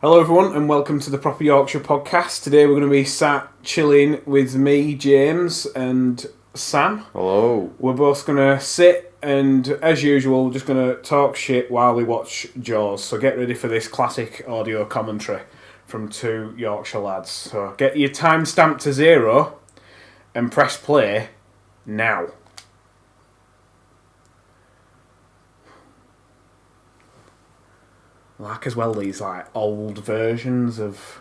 Hello everyone and welcome to the Proper Yorkshire podcast. Today we're going to be sat chilling with me, James, and Sam. Hello. We're both going to sit and, as usual, we're just going to talk shit while we watch Jaws. So get ready for this classic audio commentary from two Yorkshire lads. So get your time stamped to 0 and press play now. Like as well these old versions of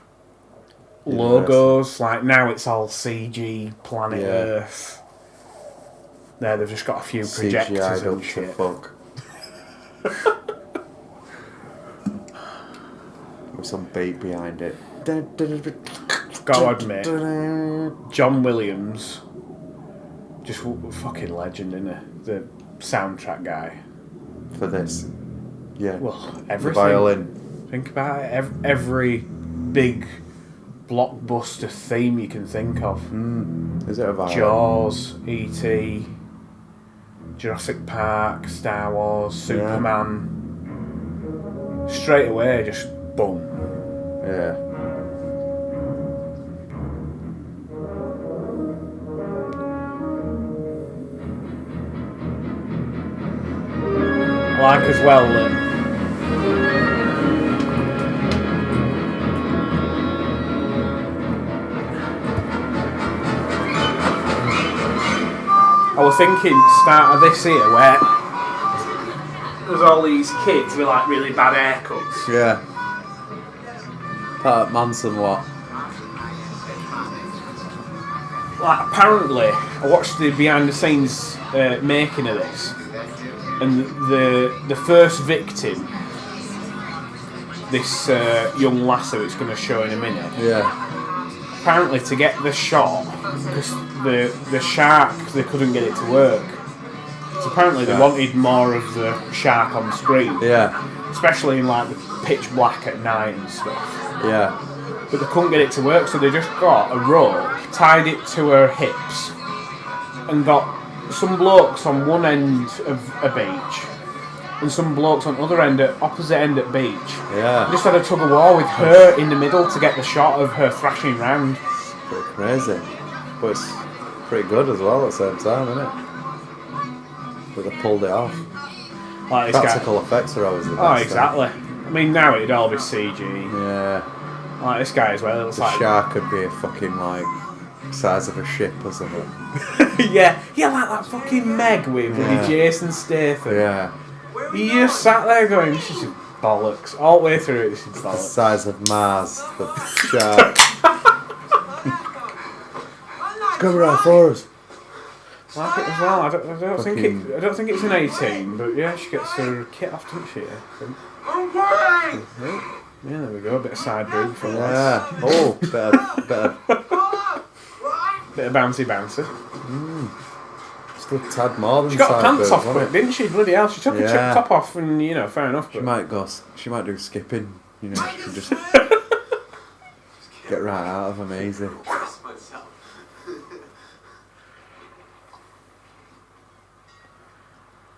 logos. Like now it's all CG Planet Earth. There they've just got a few projectors and shit. Fuck. With some beat behind it. Gotta admit, John Williams, just fucking legend, isn't he? The soundtrack guy. For this. Yeah. Well, everything. The violin. Think about it. Every big blockbuster theme you can think of. Is it a violin? Jaws, E.T., Jurassic Park, Star Wars, Superman. Straight away, just boom. Yeah. Like as well that I was thinking start of this here where there's all these kids with like really bad haircuts. Yeah. Part Manson what? Like apparently I watched the behind the scenes making of this, and the first victim, this young lass who it's going to show in a minute. Yeah. Apparently to get the shot, because the shark, they couldn't get it to work. So apparently they wanted more of the shark on screen. Yeah. Especially in like the pitch black at night and stuff. Yeah. But they couldn't get it to work, so they just got a rope, tied it to her hips, and got some blokes on one end of a beach and some blokes on the other end, at opposite end at beach. Yeah. Just had a tug of war with her in the middle to get the shot of her thrashing round. Pretty crazy. But it's pretty good as well at the same time, isn't it? But they pulled it off. Like this Practical effects are always the best. Oh, exactly. I mean, now it'd all be CG. Yeah. Like this guy as well. It looks The like shark could be a fucking like size of a ship or something. yeah, like that fucking Meg with Jason Statham. Yeah. You just sat there going, "This is bollocks." All the way through it, this is The bollocks. size of Mars, the shark. Come right for us. Like it as well. I don't think it's an 18, but yeah, she gets her kit off, doesn't she? I think. Yeah, there we go. A bit of side boob for once. Yeah. Oh, Bit of bouncy. Still a tad more than She got side pants boob, off wasn't quick, didn't she? Bloody hell. She took her top off and, fair enough. But She might do skipping. She could just get right out of them easy.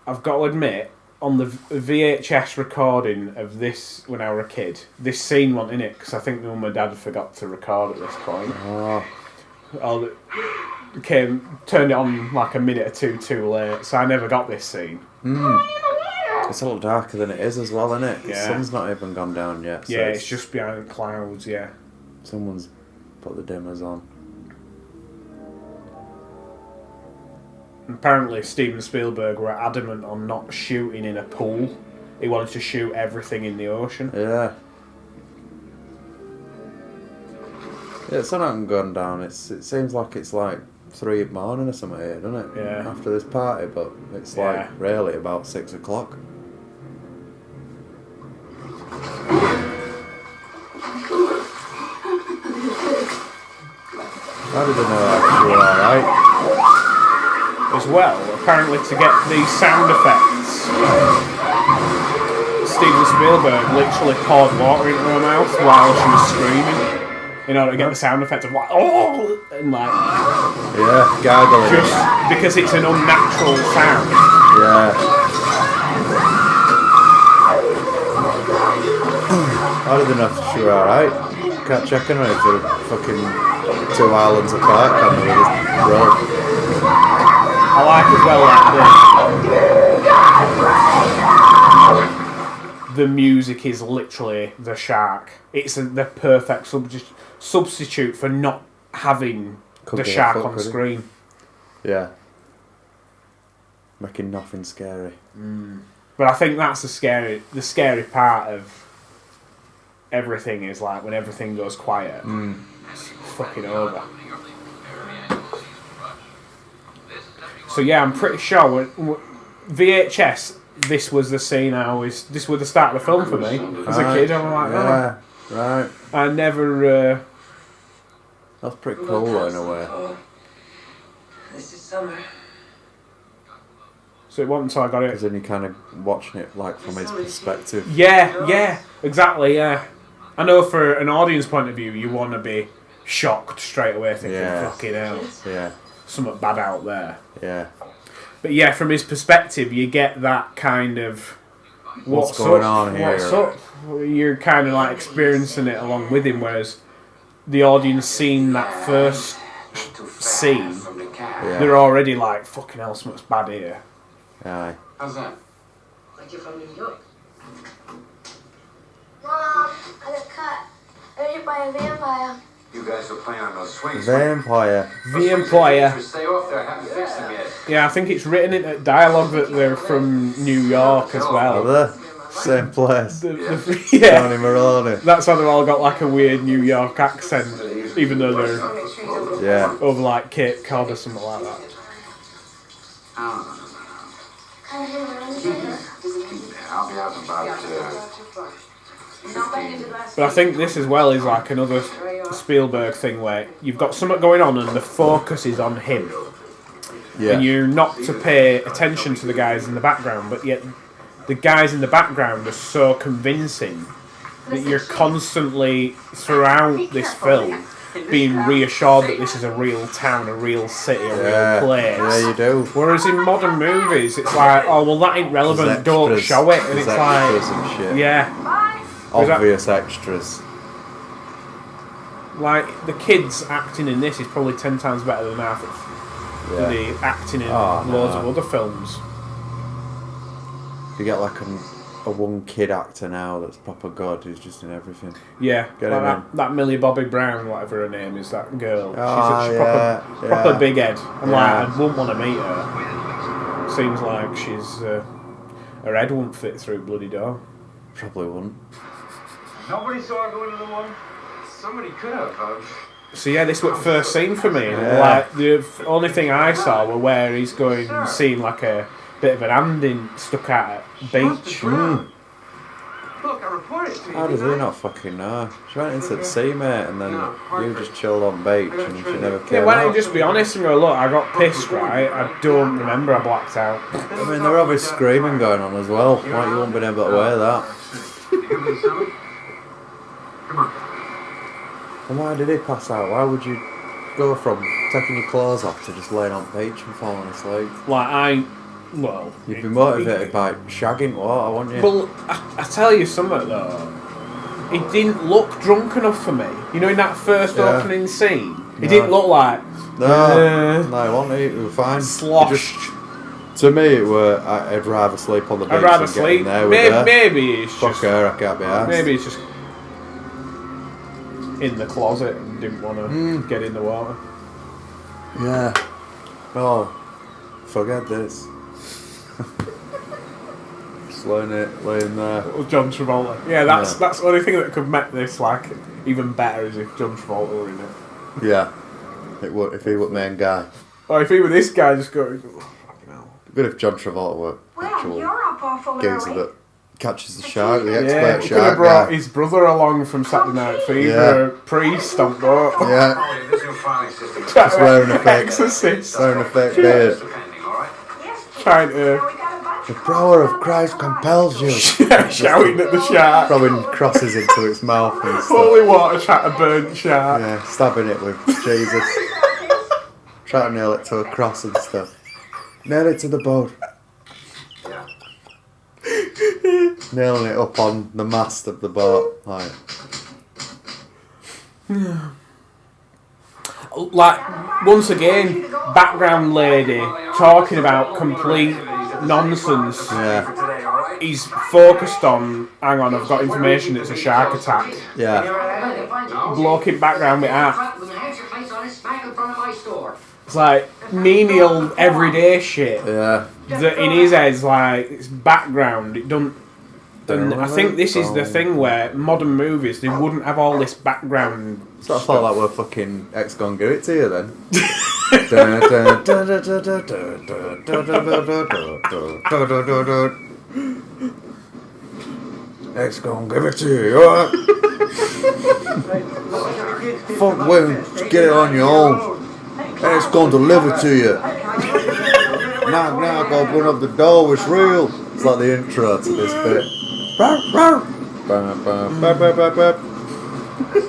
I've got to admit, on the VHS recording of this when I was a kid, this scene wasn't in it because I think my mum and dad forgot to record at this point. Turned it on like a minute or two too late, so I never got this scene. It's a little darker than it is as well, isn't it? Yeah. The sun's not even gone down yet. So Yeah, it's just behind the clouds, yeah. Someone's put the dimmers on. Apparently Stephen Spielberg were adamant on not shooting in a pool. He wanted to shoot everything in the ocean. Yeah. Yeah, it's not gone down. It seems like it's like 3 in the morning or something here, doesn't it? Yeah. After this party, but it's like really about 6 o'clock. How did I know that you were alright? As well, apparently to get these sound effects, Stephen Spielberg literally poured water into her mouth while she was screaming in order to get the sound effect of like, oh, and like, gargling. just because it's an unnatural sound. Yeah. I didn't know if she were alright. Can't check on her if they're fucking 2 islands apart, can they, with this rope? I like as well that the music is literally the shark. It's the perfect substitute for not having the shark on screen. Yeah. Making nothing scary. But I think that's the scary part of everything is like when everything goes quiet. It's fucking over. So yeah, I'm pretty sure VHS. This was the scene this was the start of the film for me as a kid. I'm like, yeah, right. I never. That's pretty cool though, in a way. This is summer. So it wasn't until I got it. Because then you're kind of watching it like from his perspective. Yeah, exactly. Yeah, I know for an audience point of view, you want to be shocked straight away, thinking, "Fucking hell, yeah, something bad out there." Yeah. But yeah, from his perspective, you get that kind of what's going on here? What's up? You're kind of like experiencing it along with him, whereas the audience seeing that first scene, they're already like, "Fucking hell, something's bad here." Aye. How's that? Like you're from New York. Mom, I got cut. Eaten by a vampire. You guys are playing on those swings. Vampire. Stay off there. Haven't fixed them yet. Yeah, I think it's written in dialogue that they're from New York as well. Are they? Same place. Yeah. Tony Maroney. That's why they've all got like a weird New York accent, even though they're over like Cape Cod or something like that. Can I hear my own thing? I'll be out about 15. But I think this as well is like another Spielberg thing where you've got something going on and the focus is on him. Yeah. And you're not to pay attention to the guys in the background, but yet the guys in the background are so convincing that you're constantly, throughout this film, being reassured that this is a real town, a real city, a real place. Yeah, you do. Whereas in modern movies, it's like, oh, well, that ain't relevant, don't show it. And it's like, and shit. yeah. Obvious extras. Like, the kids acting in this is probably 10 times better than half of the acting in loads of other films. You get like a one kid actor now that's proper good, who's just in everything. Yeah, Get like him that Millie Bobby Brown, whatever her name is, that girl. Oh, She's proper big head. I'm like, I wouldn't want to meet her. Seems like she's her head won't fit through bloody door. Probably wouldn't. Nobody saw her go into the one. Somebody could have. So yeah, this was first scene for me. Like the only thing I saw were where he's going, seeing like a bit of an hand stuck out at beach. Look, I reported to you. How does he not fucking know? She went into the sea, mate, and then you just chilled on beach and she never came Yeah, why don't out. you just be honest and go, look, I got pissed, right? I don't remember, I blacked out. I mean, there were obvious screaming going on as well. Like, you wouldn't been able to wear that. Come on. And why did he pass out? Why would you go from taking your clothes off to just laying on beach and falling asleep? Like, You'd be motivated by shagging water, wouldn't you? Well, I tell you something though. He didn't look drunk enough for me. You know, in that first opening scene, he didn't look like No, he wasn't. He was fine. sloshed. To me, it were. I'd rather sleep on the beach. I'd rather than get sleep. in there with her. Maybe it's Fuck just. her, I can't be arsed. Maybe it's just in the closet and didn't want to get in the water. Yeah. Oh, forget this. Just laying there. It was John Travolta. Yeah, that's the only thing that could make this like even better is if John Travolta were in it. Yeah. It would if he were main guy. Or if he were this guy, just going. Oh, fucking hell. Good if John Travolta were Well, actual you're up awful geezer early. that catches the shark, the Yeah, expert he could have shark brought guy. his brother along from Saturday Night Fever, Yeah. priest on board. Yeah. This new filing system is Just wearing a fake, Exorcist. wearing a fake beard. pending, all right? Yes, Trying now to we got a bunch The power of Christ compels you. shouting at the shark. Throwing crosses into its mouth and stuff. Holy water trying to burn shark. Yeah, stabbing it with Jesus. Trying to nail it to a cross and stuff. Nail it to the boat. Yeah. nailing it up on the mast of the boat. Like, once again, background lady talking about complete nonsense. Yeah. He's focused on, hang on, I've got information, it's a shark attack. Yeah. Bloke in background with that. It's like menial everyday shit. Yeah. That in his head's like, it's background, it don't. And I think this is the thing where modern movies, they wouldn't have all this background. So I thought that were fucking X gon' give it to you then. X gon' give it to you, alright? Fuck when, get it on your own. X gon' deliver to you. Now, go open up the door, it's real. It's like the intro to this bit. That's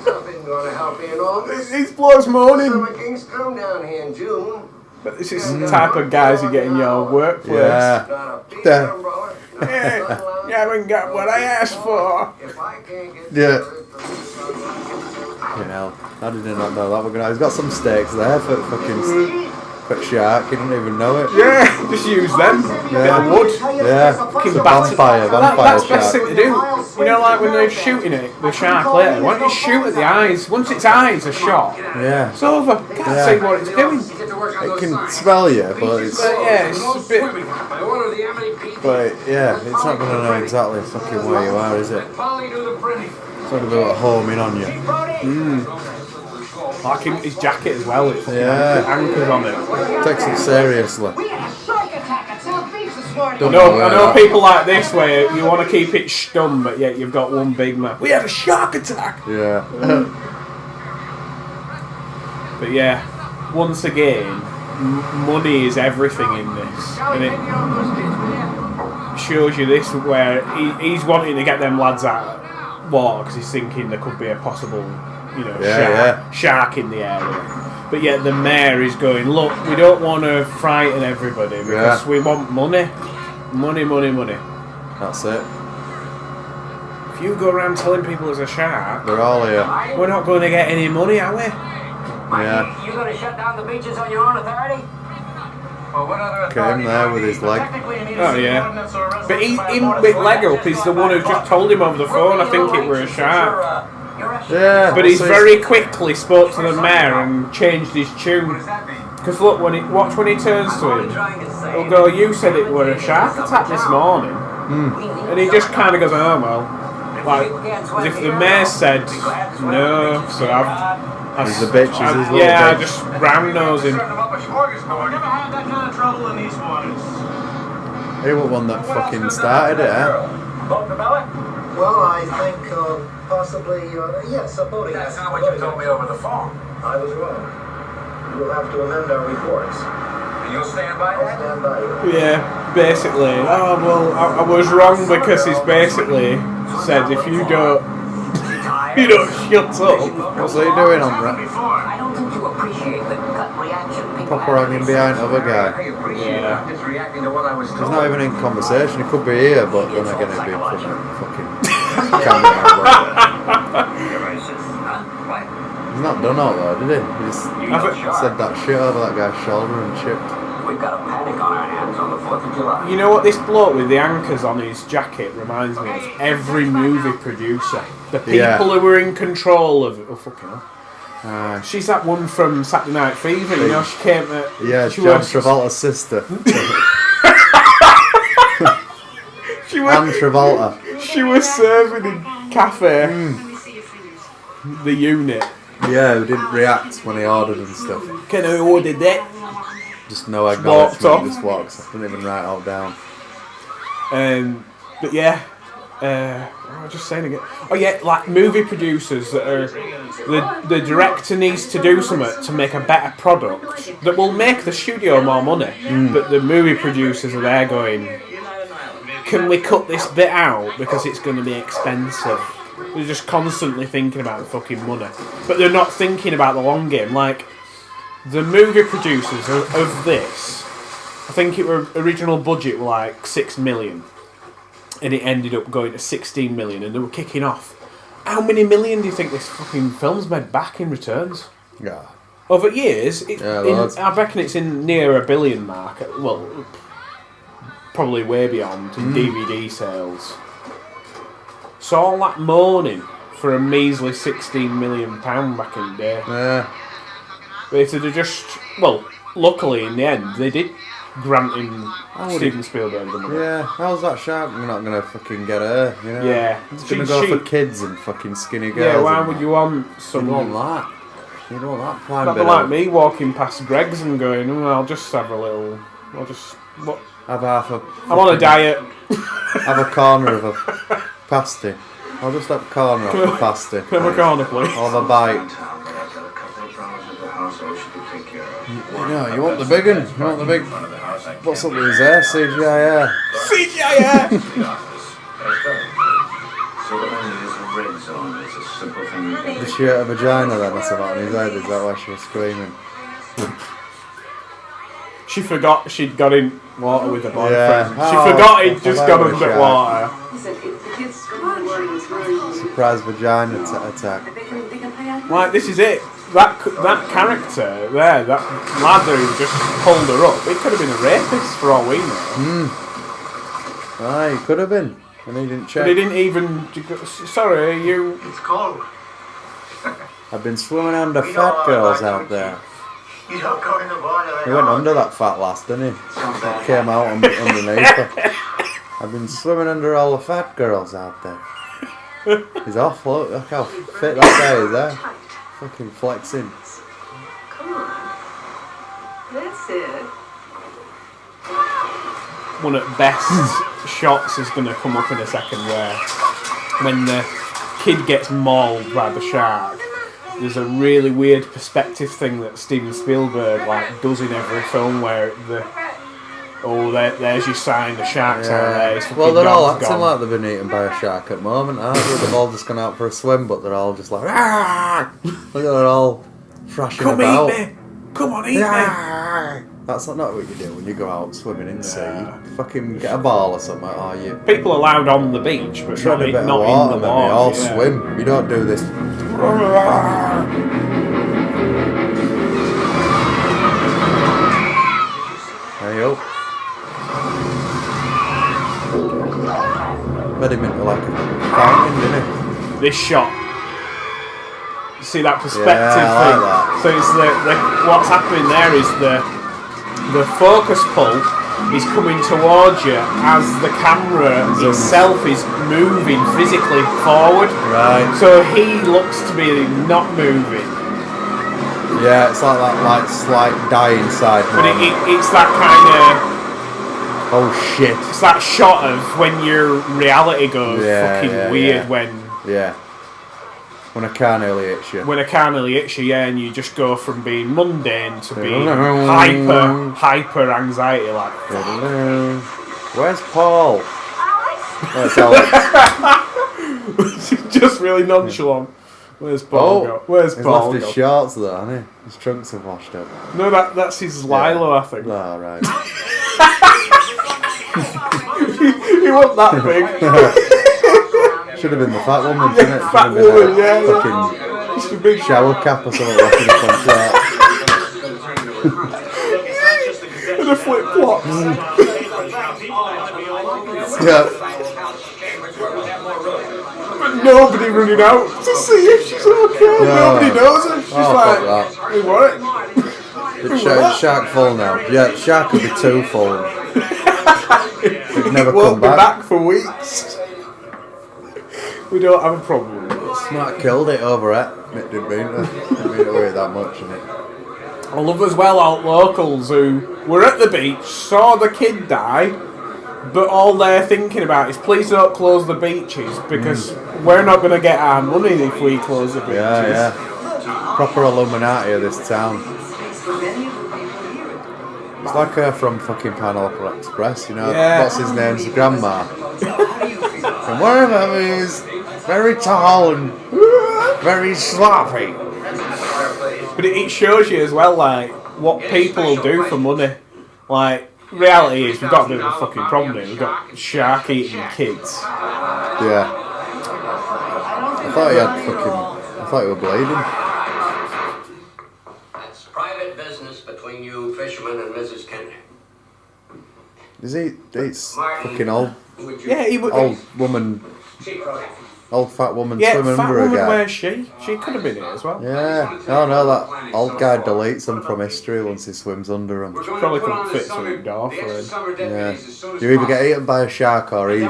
nothing gonna help you in August. These blokes moaning. Summer kings come down here in June. But this is the type of guys you get in your workplace. Yeah. Not a big Yeah. umbrella. Yeah, you haven't got what I asked for. If I can't get Yeah. you You know, I did not know that. We're gonna. He's got some stakes there for fucking shark. He didn't even know it. Yeah, just use them. Bit of wood. Yeah. Fucking It's a batter- vampire That's the shark. best thing to do. You know, like when they're shooting it, the shark later, why don't you shoot at the eyes? Once its eyes are shot, Yeah. it's over. Can't Yeah. see what it's doing. It can smell you, but it's. But yeah, it's a bit. But yeah, it's not gonna know exactly fucking where you are, is it? It's not gonna be like home in on you. Like his jacket as well, it's fucking Yeah. anchors on it. Takes it seriously. I know people like this where you want to keep it stum, but yet you've got one big man. We had a shark attack! Yeah. But yeah, once again, money is everything in this. And it shows you this where he's wanting to get them lads out of water because he's thinking there could be a possible, shark in the area. But yet the mayor is going, look, we don't want to frighten everybody because we want money. Money, money, money. That's it. If you go around telling people there's a shark, They're all here. we're not going to get any money, are we? Yeah. You gonna shut down the beaches on your own authority? Well, what other Came there with his leg. Oh yeah. But he's in with leg up, he's the one who just told him over the phone, I think it were a shark. Yeah. But he's very quickly spoke to the mayor and changed his tune. Because look, watch when he turns to him, he'll go, you said it were a shark attack this morning. And he just kind of goes, oh well. Like, as if the mayor said no, so He's the bitch, he's his little yeah, I bitch. just round nose him. Never had that kind of trouble in these waters. He was one that fucking started it, eh? Well, I think possibly, yes, a boating. That's not what you told me over the phone. I was wrong. We'll have to amend our reports. You'll stand by that? I'll stand by you. Yeah, basically. Oh well, I was wrong because he's basically said if you don't shut up. What's he doing on that? I don't think you appreciate the gut reaction people Proper hanging behind other guy. Yeah. I'm just reacting to what I was He's told. not even in conversation. He could be here, but then again, he'd be in front of fucking camera. He's not done all though, did he? He just said that shit over that guy's shoulder and chipped. We've got a panic on our hands on the 4th of July. You know what this bloke with the anchors on his jacket reminds me of? Every movie producer. The people who were in control of it. Oh, fucking hell. She's that one from Saturday Night Fever, you know, she came to... Yeah, she John was- Travolta's sister. She was, Anne Travolta. she was serving in cafe. The unit. Yeah, who didn't react when he ordered and stuff. Can I order that? Just no walked acknowledgement, off. just walks off. Didn't even write it all down. But yeah, I was just saying again. Oh yeah, like movie producers that are the director needs to do something to make a better product that will make the studio more money. But the movie producers are there going, can we cut this bit out because it's going to be expensive? They're just constantly thinking about the fucking money, but they're not thinking about the long game. Like the movie producers of this, I think it were original budget were like $6 million. and it ended up going to 16 million, and they were kicking off. How many million do you think this fucking film's made back in returns? Yeah. Over years, I reckon it's in near $1 billion mark. Well, probably way beyond in DVD sales. So all that moaning for a measly £16 million back in the day. Yeah. But if they'd just... Well, luckily in the end, they did grant him Stephen Spielberg the money. Yeah, how's that shark not going to fucking get her, you know? Yeah. It's going to go for kids and fucking skinny girls. Yeah, why would you want some... You don't want that. You don't want that prime That'd be like me walking past Greg's and going, I'll just have a little... What? Have half a... I'm on a diet. Have a corner of a pasty. I'll just have a corner of a pasty. Can I have a corner, please? Or the bite. You know, you want the big one. You want the big... What's up with his hair? CGI hair. CGI hair! Does she have a vagina then or something on his head? Is that why she was screaming? She forgot she'd got in water with her boyfriend. Yeah. She forgot he'd just got in the water. Surprise vagina attack. Like, this is it. That character there, that lad who just pulled her up, it could have been a rapist for all we know. Aye, he could have been. And he didn't check. But he didn't even... Sorry, you... It's cold. I've been swimming under fat girls out there. You don't go in the water. He went under that fat lass, didn't he? He came out underneath her. I've been swimming under all the fat girls out there. He's off, look how fit that guy is there. Fucking flexing. Come on. That's it. One of the best shots is going to come up in a second where when the kid gets mauled by the shark, there's a really weird perspective thing that Stephen Spielberg does in every film where there's your sign, the shark's out there. Well, they're all acting like they've been eaten by a shark at the moment, aren't they? They've all just gone out for a swim, but they're all just like, ah! Look, they're all thrashing about. Come eat me! Come on, eat me! That's not what you do when you go out swimming in the sea. You fucking get a ball or something, or you... People are allowed on the beach, but not in the water. They all swim. You don't do this. There you go. Made him into like a fountain, didn't he? This shot. See that perspective thing? Like that. So it's what's happening there is the focus pull is coming towards you as the camera itself is moving physically forward. Right. So he looks to be not moving. Yeah, it's like that slight die inside. But it's that kind of... Oh shit. It's that shot of when your reality goes fucking weird when... Yeah. When a car nearly hits you. When a car nearly hits you, and you just go from being mundane to being hyper anxiety, like... Where's Paul? Where's Alex? Just really nonchalant. Where's Paul go? Where's Paul left his shorts though, hasn't he? His trunks have washed up. No, that's his Lilo, I think. Oh, right. He wasn't that big. Should have been the fat woman, shouldn't it? Fat woman, fucking big shower cap or something walking up on shorts. And a flip flop. Yeah. But nobody running out to see if she's okay. No. Nobody knows her. She's hey, what? It's shark full now. Yeah, the shark could be too full. It'd never won't come be back. back for weeks. We don't have a problem with this. Might have killed it over it. It didn't mean to weigh that much, innit? I love as well out locals who were at the beach, saw the kid die, but all they're thinking about is please don't close the beaches because we're not going to get our money if we close the beaches. Yeah. Proper Illuminati of this town. It's like her from fucking Pineapple Express, you know? Yeah. What's his name's grandma. And one of them is very tall and very sloppy. But it shows you as well, like, what people will do for money. Like, reality is we've got a bit of a fucking problem here. We've got shark eating kids. Yeah. I thought he had fucking. I thought he was bleeding. That's private business between you fishermen and Mrs. Kennedy. Is he? It's fucking old. Yeah, he would. Old woman. Old fat woman Yeah, swimming fat under a woman. guy. Where's she? She could have been here as well. Yeah. Oh no, that old guy deletes them from history once he swims under them. Probably couldn't fit through the door for him. Yeah. You either get eaten by a shark or he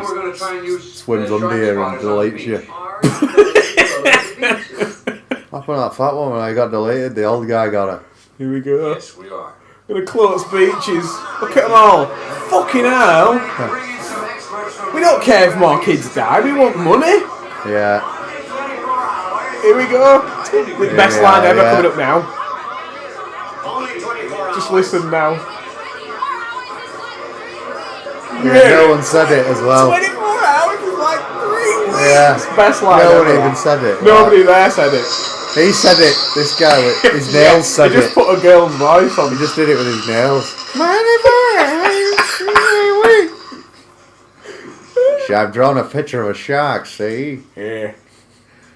swims under you and deletes you. What happened to that fat woman? I got deleted. The old guy got her. Here we go. Yes, we are. Gonna close beaches. Look at them all. Fucking hell. We don't care if more kids die. We want money. Yeah. Here we go. The best line ever coming up now. Just listen now. Yeah, no one said it as well. 24 hours is like 3 weeks. Yeah. Best line No ever. one even said it. Nobody there said it. He said it. This guy with his nails said He just it. put a girl's voice on. He just did it with his nails. I've drawn a picture of a shark, see? Yeah.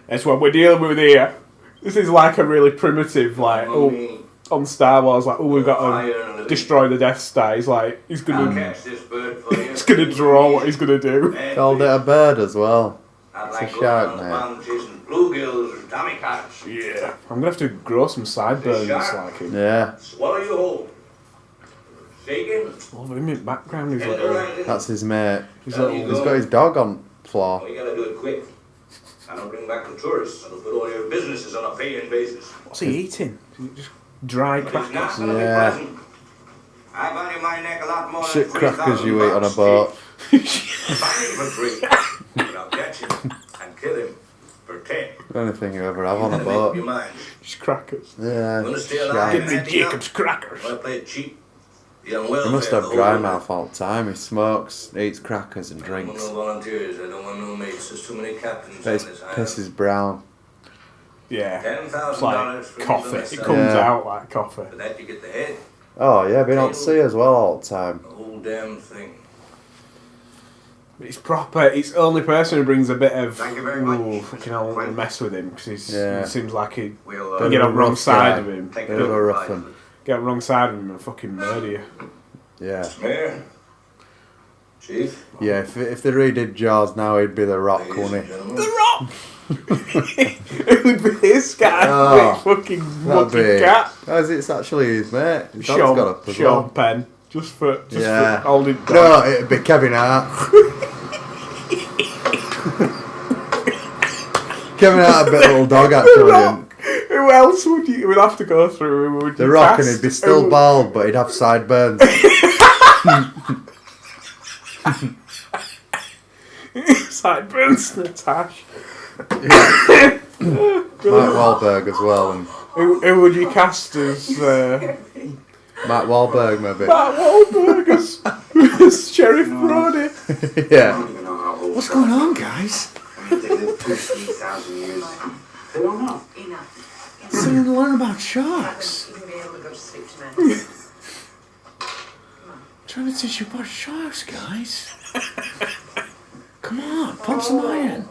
That's what we're dealing with here. This is like a really primitive, like, on Star Wars, like, we've got to destroy the Death Star. He's like, he's gonna draw what he's gonna do. Called it a bird as well. It's a shark, mate. Yeah. I'm gonna have to grow some sideburns like him. Yeah. Swallow you whole. Shaking. Oh, him in background, he's little. That's his mate. He's He's got his dog on floor. You gotta do it quick. I don't bring back the tourists. I'll put all your businesses on a paying basis. What's he eating? Is it just dry crackers? Yeah. I value my neck a lot more Shit than crackers you eat on a boat. Find him for free. But I'll catch him and kill him for 10. The only thing you ever have on a Make boat. your mind. Just crackers. Yeah. Wanna stay Shite. alive? Give me Jacob's crackers. Wanna play it cheap? He must have dry mouth all the time. He smokes, eats crackers and I don't want drinks. no volunteers. I don't want no mates. There's too many captains But his on this piss island. is brown. Yeah. It's $10,000 like for coffee. the It side. comes Yeah. out like coffee. For that you get the head. Oh yeah, been on sea as well all the time. The whole damn thing. It's proper. It's the only person who brings a bit of Thank you very much. fucking hell, we'll mess with him because Yeah. he seems like he'd We'll get on the wrong rough side guy. of him. take Bit of a rough one. Get on the wrong side of him and fucking murder you. Yeah. Mayor, Chief, Yeah, if they redid Jaws now, he'd be the Rock, ladies wouldn't and he? gentlemen. The Rock. It would be his guy. Oh, Big fucking That'd monkey be. cat. As it's actually his mate. His dog's got Sean, up as Sean well. Penn. Just for Yeah. holding. No, it'd be Kevin Hart. Kevin Hart, a bit little dog The actually. Rock. Who else would you? We'd have to go through. Who would The you Rock, and cast? he'd be still Who- bald, but he'd have sideburns. Sideburns, Natasha. Mark Wahlberg as well, and Who would you cast as Mark Wahlberg maybe. Matt Wahlberg as Sheriff Brody? Yeah. What's going on, guys? They live 3,000 years. They don't know. Enough. So you learn about sharks. Even be able to go to sleep tonight. Trying to teach you about sharks, guys. Come on, pump some iron.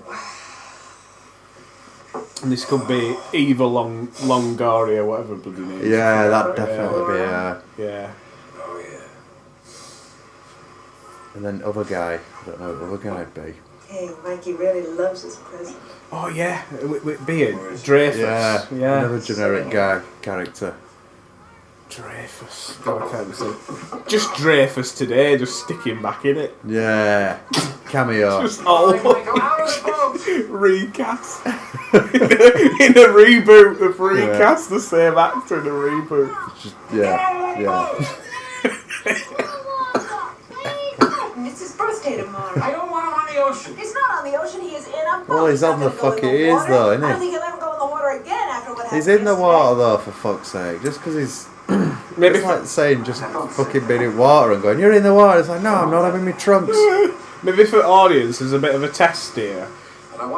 And this could be Eva Longoria, whatever bloody name. Yeah, that'd definitely be. Yeah. Oh, yeah. And then other guy. I don't know who the other guy'd be. Hey, Mikey really loves his present. Oh yeah, with beard, Dreyfus. Yeah, yeah. another generic guy character. Dreyfus. God, I can't say. Just Dreyfus today, just stick him back in it. Yeah, cameo. Just all recast. In a reboot, they've recast the same actor in a reboot. Just, yeah. It's his birthday tomorrow. I don't want him on the ocean. He's not on the ocean, he is in a boat. Well, he's on the not gonna go in fuck he is water. though, isn't he? I don't think he'll ever go in the water again after what happened He's in the yesterday. water though, for fuck's sake. Just because he's. Maybe It's like saying just fucking being in water and going, you're in the water. It's like, no, I'm not having my trunks. Maybe for audience, there's a bit of a test here.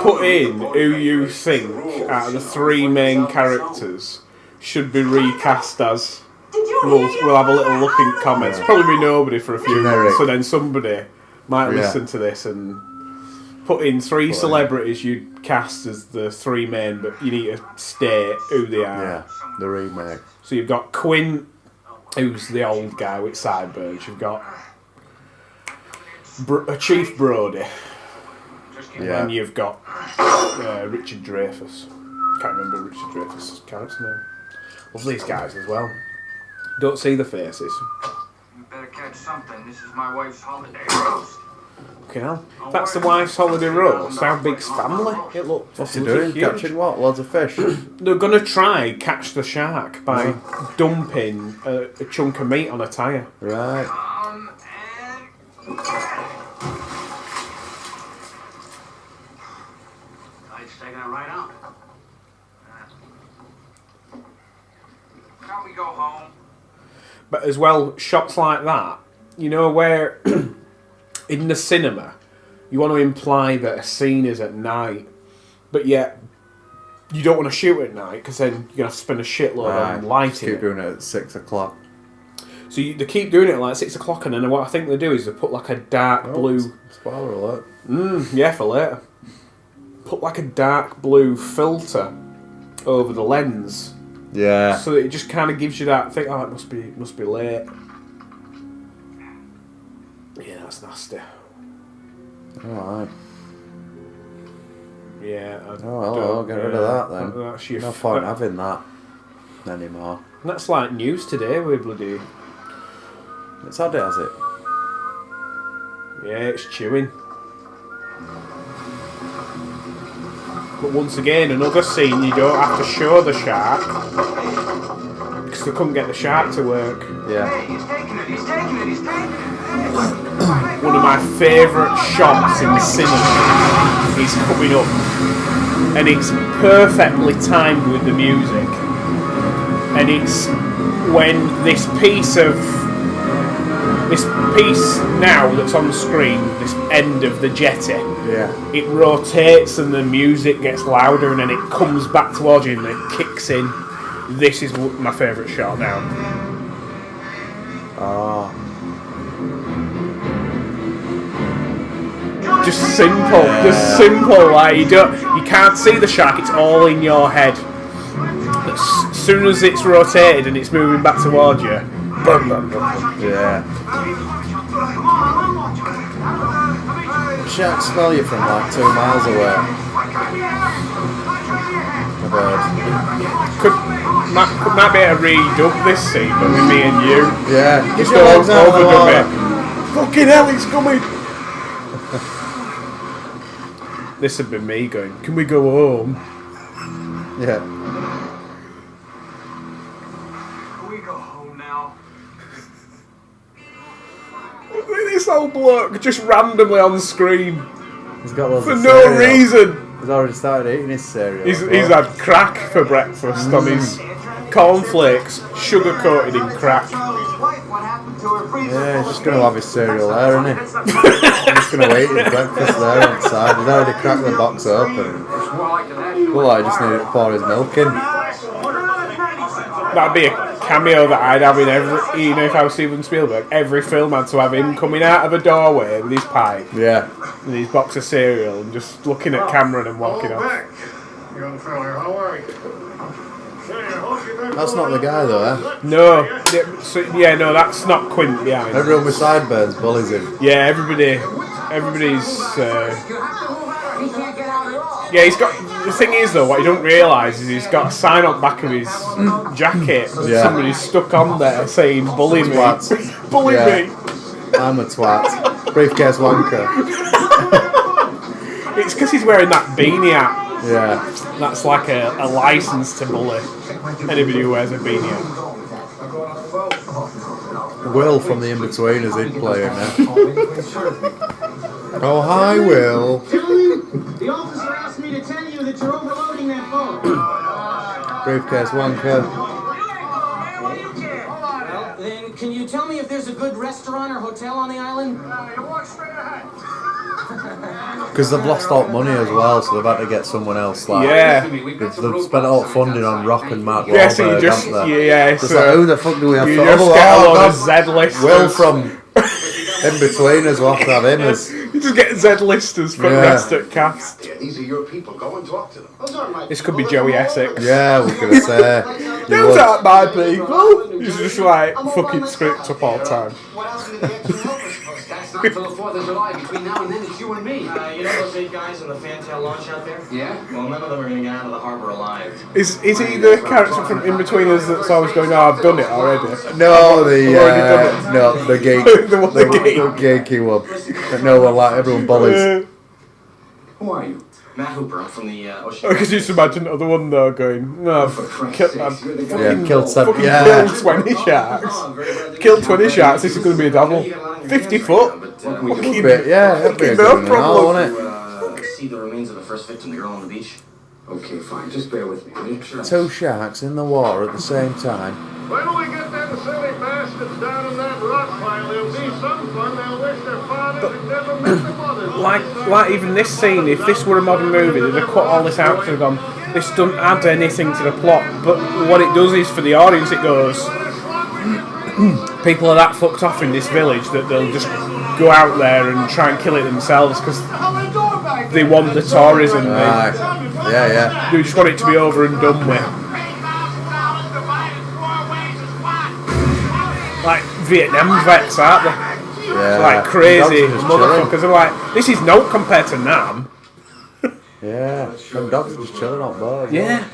Put in who you think out of the three main characters should be recast as. Did you we'll have a little look in comments. Probably be nobody for a few Generic. months, so then somebody might listen to this and put in three celebrities you'd cast as the three men, but you need to state who they are. Yeah, the remake. So you've got Quinn, who's the old guy with sideburns. You've got Chief Brody. Yeah. And you've got Richard Dreyfuss. Can't remember Richard Dreyfuss' character's name. Love these guys as well. Don't see the faces. You better catch something. This is my wife's holiday roast. Okay, now that's the wife's holiday roast. How big's family? It looks. What's he doing? Huge. Catching what? Loads of fish. They're gonna try catch the shark by dumping a chunk of meat on a tyre. Right. He's taking it right out. Can't we go home? But as well, shots like that, you know, where in the cinema you want to imply that a scene is at night, but yet you don't want to shoot at night because then you're going to have to spend a shitload on lighting. Keep doing it at 6 o'clock. So they keep doing it at like 6 o'clock, and then what I think they do is they put like a dark blue. Spoiler alert. Yeah, for later. Put like a dark blue filter over the lens. Yeah. So that it just kind of gives you that thing. Oh, it must be late. Yeah, that's nasty. Alright. Yeah. Oh, well, I'll get rid of that then. That's your No point having that anymore. That's like news today with bloody. It's had it, has it? Yeah, it's chewing. But once again, another scene you don't have to show the shark because they couldn't get the shark to work. Yeah. He's taking it. He's taking it. He's taking it. One of my favourite shots in the cinema is coming up, and it's perfectly timed with the music. And it's when this piece now that's on the screen, this end of the jetty, it rotates and the music gets louder, and then it comes back towards you and it kicks in. This is my favourite shot now. Oh. Just simple. Like you can't see the shark. It's all in your head. As soon as it's rotated and it's moving back towards you, boom, boom, boom. Yeah. Sharks smell you from like 2 miles away. I've heard. Might be able to redub this scene, but with me and you. Yeah. Just Get your legs out of the overdub water. it. Fucking hell, he's coming! This had been me going, can we go home? Yeah. Can we go home now? Look at this old bloke just randomly on screen. He's got loads For of no cereal. reason. He's already started eating his cereal. He's had crack for breakfast on his cornflakes, sugar coated in crack. Yeah, he's just going to have his cereal there, isn't he? He's just going to eat his breakfast there on the side. He's already cracked the box open. Well, I just need to pour his milk in. That'd be a cameo that I'd have in every, you know, if I was Stephen Spielberg, every film had to have him coming out of a doorway with his pipe Yeah. and his box of cereal and just looking at camera and walking off. Young fella, how are you? That's not the guy though, eh? No, no, that's not Quint behind. Everyone with sideburns bullies him. Yeah, everybody's. Yeah, he's got. The thing is though, what you don't realise is he's got a sign on the back of his jacket. Yeah. Somebody's stuck on there saying "Bully me, Twat. bully me." I'm a twat. Briefcase wanker. It's because he's wearing that beanie hat. Yeah. That's like a license to bully anybody who wears a beanie hat. Will from the In-Betweeners he'd play him now. Oh, hi, Will. The officer asked me to tell you that you're overloading that phone. Briefcase wanker. Well, then, can you tell me if there's a good restaurant or hotel on the island? You walk straight ahead. Because they've lost out money as well, so they've had to get someone else. Like, Yeah. they've spent all funding on Rock and Mark Yeah, so you Wahlberg, just haven't they? yeah, It's so like, who the fuck do we have you to just get a load of God. Z-listers. Will from In Between as well to have him as. You just get Z-listers from the rest of cast. Yeah, these are your people. Go and talk to them. Those aren't my This could be Joey Essex. Yeah, I was gonna say. Those aren't my people. He's just like fucking script up all the time. What else can the extra helpers post? That's not until the 4th of July. Between now and then, it's you and me. You know those 8 guys in the fantail launch out there? Yeah? Well, none of them are going to get out of the harbor alive. Is he the character from In Between Us that's always going, "Oh, I've done it already"? No, already done the geek, The geeky one. That no one like everyone bullies. Who are you? Matt Hooper, I'm from the Ocean. I could just imagine the other one though going, "No, I've Killed some. fucking Yeah, killed 20 sharks. Killed 20 sharks. This is going to be a double. 50 foot. Fucking bit. Yeah, that'd be a no good one, problem. wouldn't it? See the remains of the first victim, the girl on the beach. Okay, fine. Just bear with me, will you? Sure. 2 sharks in the water at the same time. When we get them silly bastards down in that rock pile, there'll be some fun. They'll wish their fathers had never met their mothers. Like even this scene, if this were a modern movie, they'd have cut all this out and gone, this doesn't add anything to the plot. But what it does is, for the audience, it goes, people are that fucked off in this village that they'll just go out there and try and kill it themselves because they want the tourism. Right. Yeah. They just want it to be over and done with. Like Vietnam vets, aren't they? Yeah. Like crazy Dogs are just motherfuckers. I'm like, this is no compared to Nam. Yeah. Them dogs are just chilling on board. Yeah.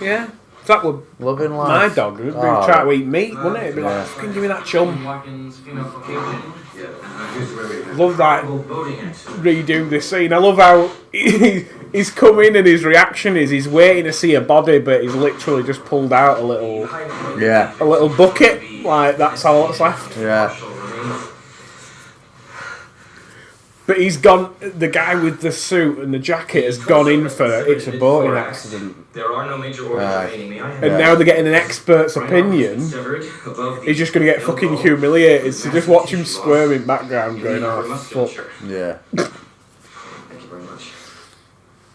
If that were Loving my life. dog, it'd be trying to eat meat, wouldn't it? It'd be Yeah. like, fucking give me that chum. Watkins, female Caucasian. Love that Voting accident. redo this scene. I love how he's come in and his reaction is he's waiting to see a body, but he's literally just pulled out a little bucket. Like that's all that's left. Yeah. But he's gone. The guy with the suit and the jacket has gone in for it's a boating accident, There are no major organs remaining. May I have and now they're getting an expert's opinion. severed above the He's just going to get fucking humiliated. So just watch him squirm in background, going, "Oh fuck." Yeah. Thank you very much.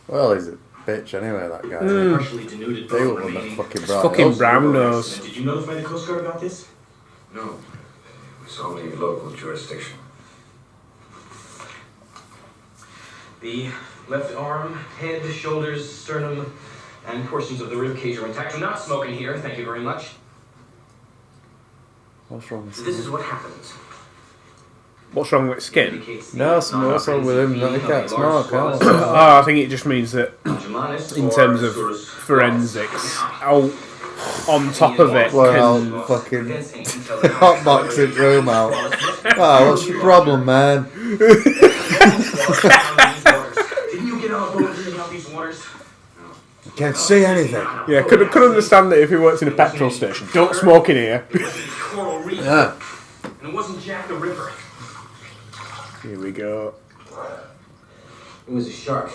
Well, he's a bitch anyway, that guy. Partially denuded They bone were the remaining. fucking It's bright. fucking brown nose. Did you notify the Coast Guard about this? No. It's only local jurisdiction. The left arm, head, shoulders, sternum, and portions of the rib cage are intact. I'm not smoking here, thank you very much. What's wrong with So this is what happens. What's wrong with skin? Indicates the No, what's wrong with him? No, he can't smoke, can he? Oh, I think it just means that Angimanus in or terms of Saurus forensics, how on top of it Well, can... fucking Defense ain't until the hot boxing room out. Oh, what's your problem, man? Didn't you get on a boat drinking out these waters? Can't see anything. Yeah, could understand that if he works in a petrol station. Don't smoke in here. It wasn't Coral Reef. Yeah. And it wasn't Jack the Ripper. Here we go. It was a shark.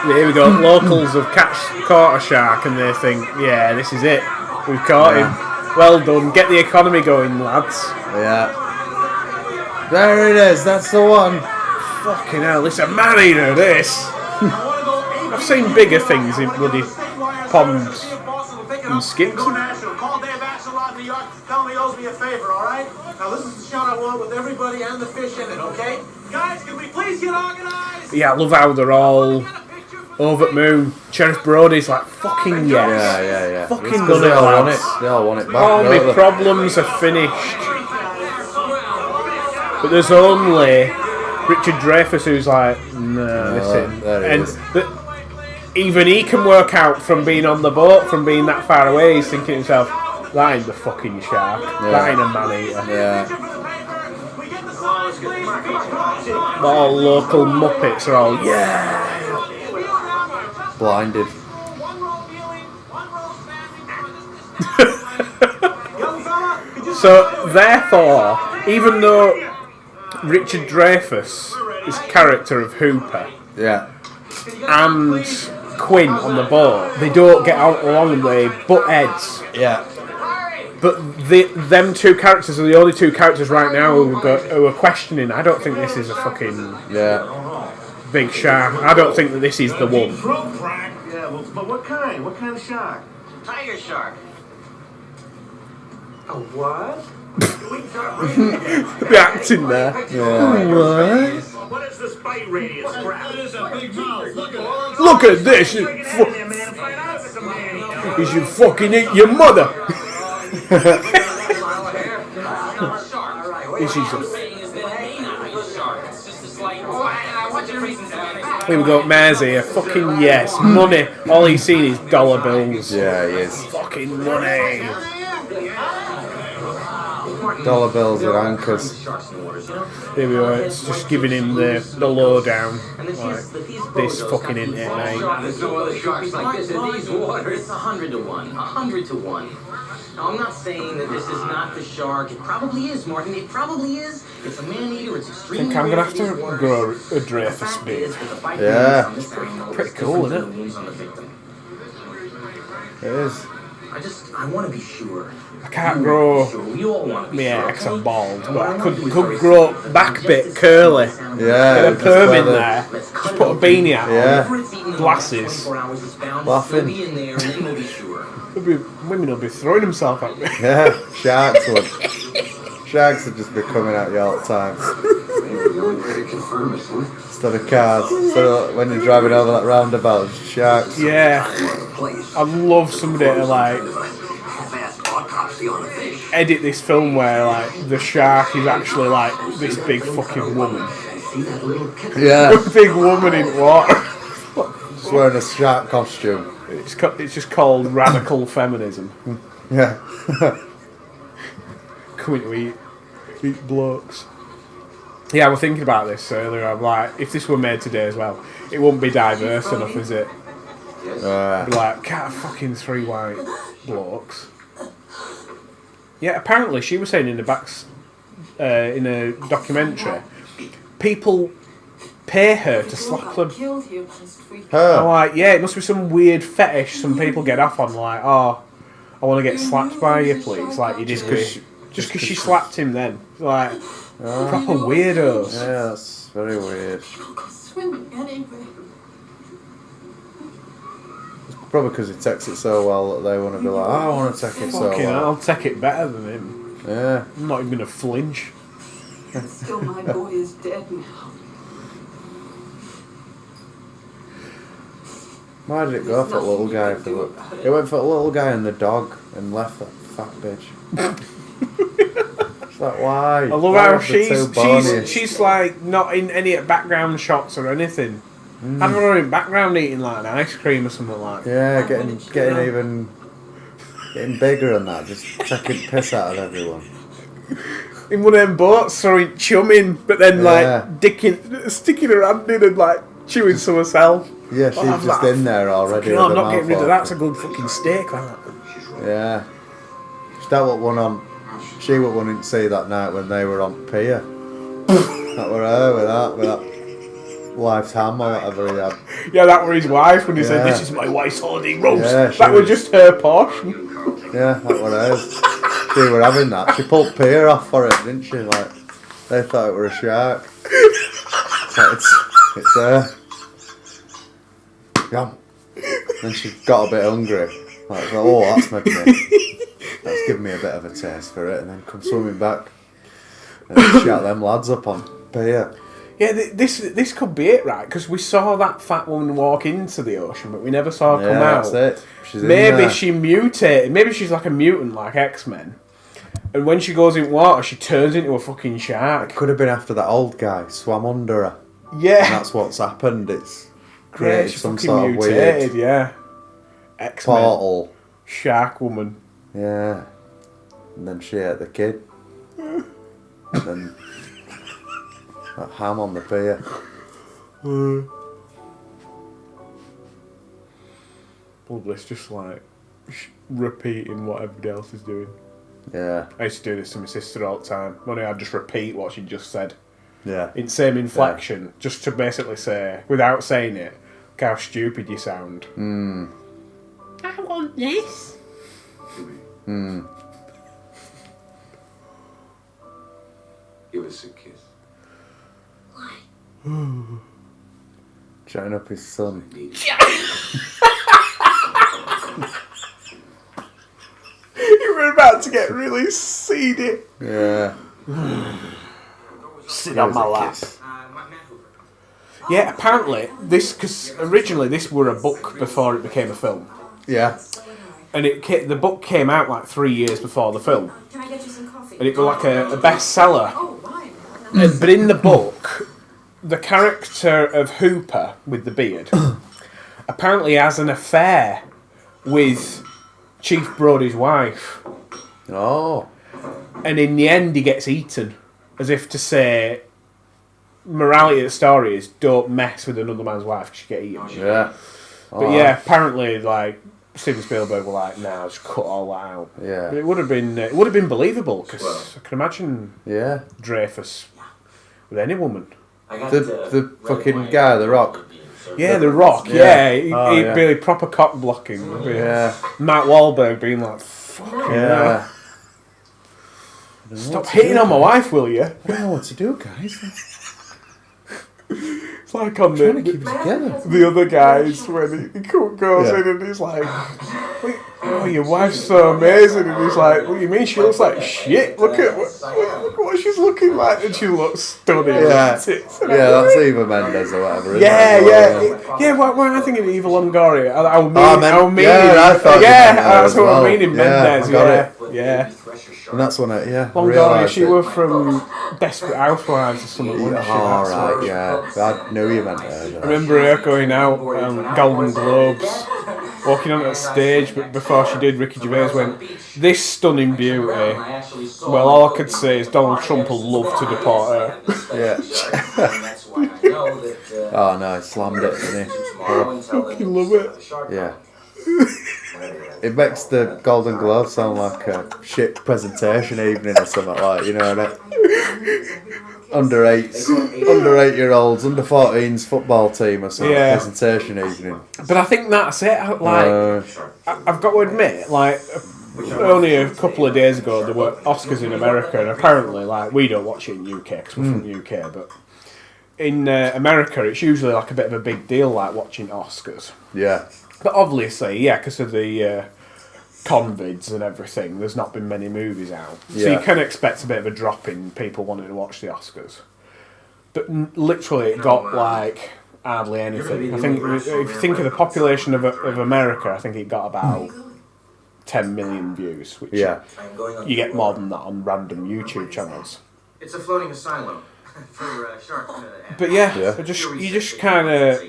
Here we go. Locals have caught a shark and they think, yeah, this is it. We've caught him. Well done. Get the economy going, lads. Yeah. There it is, that's the one. Fucking hell, this is a man-eater, this. I've seen bigger things in bloody ponds and skips. Go national. Call Dave Axelrod in New York. Tell him he owes me a favor, all right? Now this is the shot I want with everybody and the fish in it, okay? Guys, can we please get organized? Yeah, I love how they're all over at Moon. Sheriff Brody's like, fucking yes. Yeah. Fucking It's 'cause done they it, all want lads. it. They all want it back. All don't my they? problems are finished. But there's only Richard Dreyfuss who's like, no, listen. there he And is. but even he can work out from being on the boat, from being that far away, he's thinking to himself, that ain't the fucking shark. That ain't a man-eater. Yeah. But all local muppets are all, yeah. Blinded. So, therefore, even though Richard Dreyfuss is character of Hooper Yeah. and Quinn on the boat, they don't get out along, they butt heads. Yeah. But them two characters are the only two characters right now who are questioning. I don't think this is a fucking big shark. I don't think that this is the one. Yeah, well, but what kind? What kind of shark? Tiger shark. A what? The acting there. What is this bite radius crap? It is a big mouth. Look at this. You should fucking eat your mother. This is Here we go, Mersey, a fucking yes, money. All he's seen is dollar bills. Yeah, he is. Fucking money. Dollar bills and anchors. Here we go, it's just giving him the lowdown. Like, this fucking internet, mate. There's no other sharks like this in these waters. 100 to 1. 100 to 1. Now, I'm not saying that this is not the shark. It probably is, Martin. It probably is. It's a man-eater. It's I extremely think I'm going to have to grow a Dreyfus beard. Yeah. Pretty cool, isn't it? It is. I want to be sure. I can't grow We all want to be my sure. hair because I'm bald, but I could grow back bit curly. Yeah. Get a perm in there. Just put a beanie out. Yeah. Glasses. Laughing. Women will be throwing themselves at me. Yeah. Sharks would. Sharks would just be coming at you all the time. Instead of cars. So when you're driving over that roundabout, it's sharks. Yeah. I'd love somebody to like edit this film where like the shark is actually like this big fucking woman. Yeah. A big woman in water. Just wearing a shark costume. It's just called radical feminism. Yeah. Coming to eat blokes. Yeah, we're thinking about this earlier. I'm like, if this were made today as well, it wouldn't be diverse enough, is it? It'd be like, can't have fucking 3 white blokes. Yeah, apparently she was saying in the in a documentary, people pay her to slap them. I'm like, yeah, it must be some weird fetish some people get off on, like, oh, I want to get slapped by you, please. Like, you did just because she slapped him then. Like, proper weirdos. Yeah, that's very weird. Probably because he takes it so well that they want to be like, I want to take it so Fucking well. I'll take it better than him. Yeah. I'm not even going to flinch. Still, my boy is dead now. Why did it go for a little guy? It went for a little guy and the dog and left that fat bitch. It's like, why? I love how she's like not in any background shots or anything. I'd rather her in background eating like an ice cream or something like that. Yeah, getting bigger and that, just taking piss out of everyone. In one of them boats, throwing chumming, but then like sticking her hand in and like chewing some herself. Yeah, she's just in there already. I'm not getting rid of that. That's a good fucking steak, that. Yeah. That what one on. She what one didn't see that night when they were on pier. That were her with that wife's ham or whatever he had. Yeah, that were his wife when he said, "This is my wife's holiday roast." Yeah, that was just her portion. Yeah, that were hers. She were having that. She pulled pier off for it, didn't she? Like they thought it were a shark. So it's her. Yum. Then she got a bit hungry. Like, oh, that's made me. That's given me a bit of a taste for it, and then come swimming back and shout them lads up on pier. Yeah, this could be it, right? Because we saw that fat woman walk into the ocean, but we never saw her come out. That's it. She's maybe she mutated. Maybe she's like a mutant, like X-Men. And when she goes in water, she turns into a fucking shark. It could have been after that old guy swam under her. Yeah. And that's what's happened. It's created some fucking sort of mutated, weird yeah. X-Men. portal. Shark woman. Yeah. And then she ate the kid. And then that ham on the pier. Bloodless, just like repeating what everybody else is doing. Yeah. I used to do this to my sister all the time. Only I'd just repeat what she just said. Yeah. In same inflection, just to basically say, without saying it, look how stupid you sound. I want this. Give us a kiss. Chatting up his son. You were about to get really seedy. Yeah. Sit on my lap. Yeah, apparently because originally this were a book before it became a film, Yeah. and the book came out like 3 years before the film, Can I get you some coffee? and it was like a bestseller. Oh, wine. But in the book, the character of Hooper with the beard apparently has an affair with Chief Brody's wife, Oh. and in the end he gets eaten, as if to say, morality of the story is don't mess with another man's wife because you get eaten. Yeah. But yeah, apparently like Stephen Spielberg were like, nah, just cut all that out. Yeah. But it would have been believable because I can imagine Yeah. Dreyfus with any woman. The fucking guy, The Rock. Yeah, The Rock. Yeah. Yeah, he'd be proper cock blocking. Yeah. Matt Wahlberg being like, fucking Yeah. hell. Stop hitting on my wife, will you? I don't know what to do, guys. It's like on Trying to keep it together. the other guys when he goes in and he's like, "Wait, oh, your wife's so amazing," and he's like, "What do you mean? She looks like shit. Look at what she's looking like, and she looks stunning." Yeah. Tits. Yeah, that's Eva Mendes or whatever. Isn't Yeah, it? yeah. When I think of Eva Longoria, I I thought that's what well. I mean in Yeah, Mendes. I got Yeah, it. yeah. And that's when I Longoria, realised she it. was from Desperate Housewives or something. wasn't she? Oh, That's right, what- yeah. I knew you meant it. I remember her going out Golden Globes, walking onto the stage, but before she did, Ricky Gervais went, "This stunning beauty. Well, all I could say is Donald Trump will love to deport her." Yeah. Oh, no, he slammed it, didn't he? Fucking love it. Yeah. It makes the Golden Globe sound like a shit presentation evening or something like, you know, innit? Under 8-year-olds, under 14s football team or something, Yeah. presentation evening. But I think that's it. I've got to admit, like, only a couple of days ago there were Oscars in America, and apparently, like, we don't watch it in UK because we're from the UK, but in America it's usually like a bit of a big deal, like watching Oscars. Yeah. But obviously, yeah, because of the convids and everything, there's not been many movies out. So Yeah. you can expect a bit of a drop in people wanting to watch the Oscars. But literally, it got like hardly anything. I think if you think of the population of America, I think it got about 10 million views, which Yeah. you get more than that on random YouTube channels. It's a floating asylum for sharks. But yeah, Yeah. you just kind of...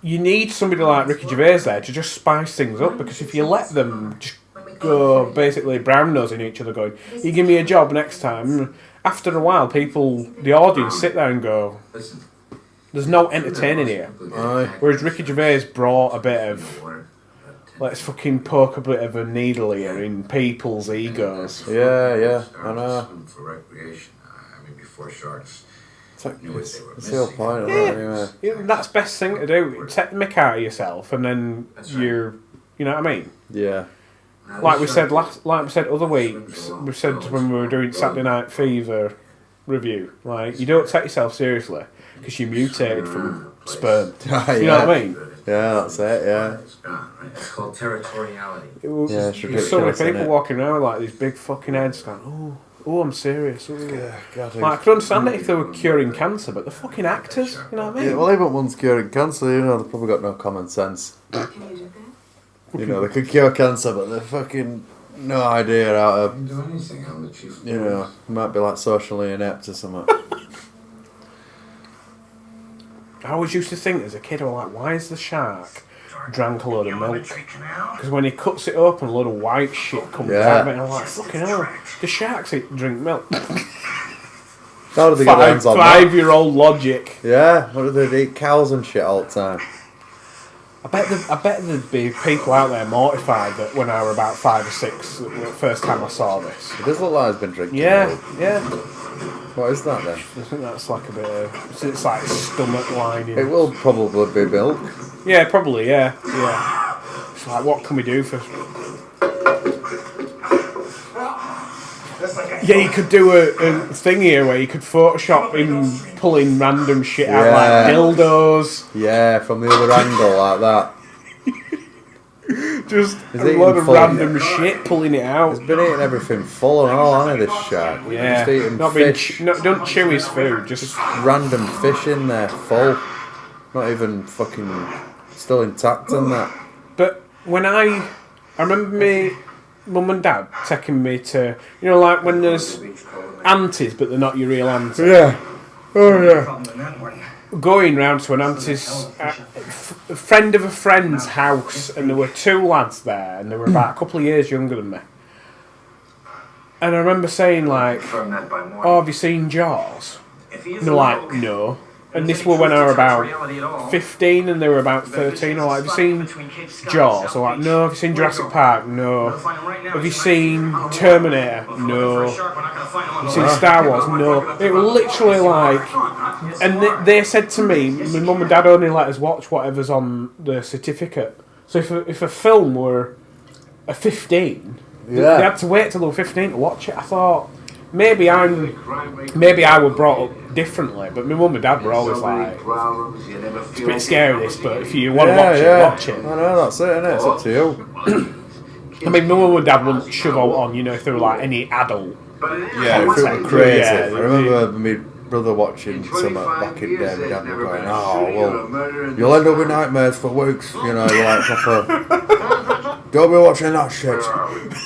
You need somebody like Ricky Gervais there to just spice things up, because if you let them just go basically brown nosing each other going, "You give me a job next time," after a while the audience sit there and go, "There's no entertaining here." Aye. Whereas Ricky Gervais brought a bit of, let's fucking poke a bit of a needle here in people's egos. Yeah, I know. For recreation. I mean, before sharks. It's the whole point of it, anyway. Yeah, that's the best thing to do. Take the mick out of yourself, and then you know what I mean? Yeah. Like we said other weeks, we said when we were doing Saturday Night Fever review, like, you don't take yourself seriously because you mutated from sperm. You know what I mean? Yeah, that's it, yeah. It's called territoriality. Yeah, it's There's so many ridiculous, people innit? walking around with like these big fucking heads going, oh, I'm serious. Ooh. God, Like, I could understand it if they were curing cancer, but they're fucking actors, you know what I mean? yeah, well, even one's curing cancer, you know, they've probably got no common sense. Can you do that? You know, they could cure cancer, but they're fucking no idea how to, Do anything. I'm the chief. you know, might be like socially inept or something. I always used to think as a kid, I was like, why is the shark drank a load of milk? Because when he cuts it open, a load of white shit comes out of it, and I'm like, fucking hell, the sharks drink milk. How do they get their hands on that? 5-year-old logic. Yeah, what do they eat? Cows and shit all the time. I bet there'd be people out there mortified that when I were about 5 or 6, the first time I saw this. It does look like he's been drinking Yeah, milk. yeah. What is that then? I think that's like a bit of... It's like stomach lining. It will probably be milk. Yeah, probably, yeah. It's like, what can we do for... Yeah, you could do a thing here where you could Photoshop him pulling random shit out like dildos. Yeah, from the other angle like that. Just a lot of random shit pulling it out. He's been eating everything full and all, hasn't he, this shark? Yeah. Just eating fish. Don't chew his food, just random fish in there, full. Not even fucking still intact and that. But when I remember me mum and dad taking me to, you know, like when there's aunties but they're not your real auntie. Yeah. Oh yeah. Going round to an auntie's, a friend of a friend's house, and there were two lads there, and they were about a couple of years younger than me. And I remember saying like, "Oh, have you seen Jaws?" And they're like, "No." And this was when I were about 15 and they were about 13. Or like, have you seen Jaws? Or like, no. Have you seen Jurassic Park? No. Have you seen Terminator? No. Have you seen Star Wars? No. It was literally like, and they said to me, my mum and dad only let us watch whatever's on the certificate. So if a film were a 15, they had to wait till they were 15 to watch it. I thought, maybe I were brought up differently, but my mum and dad were always like, it's a bit scary this, but if you want to watch it, watch it. I know, that's it, innit? It's up to you. I mean, my mum and dad wouldn't shove out on, you know, if they were like any adult. Yeah, if it were crazy. I remember my brother watching something back in the day, my dad were going, oh, well, you'll end up with nightmares for weeks, you know, you're like, proper, don't be watching that shit.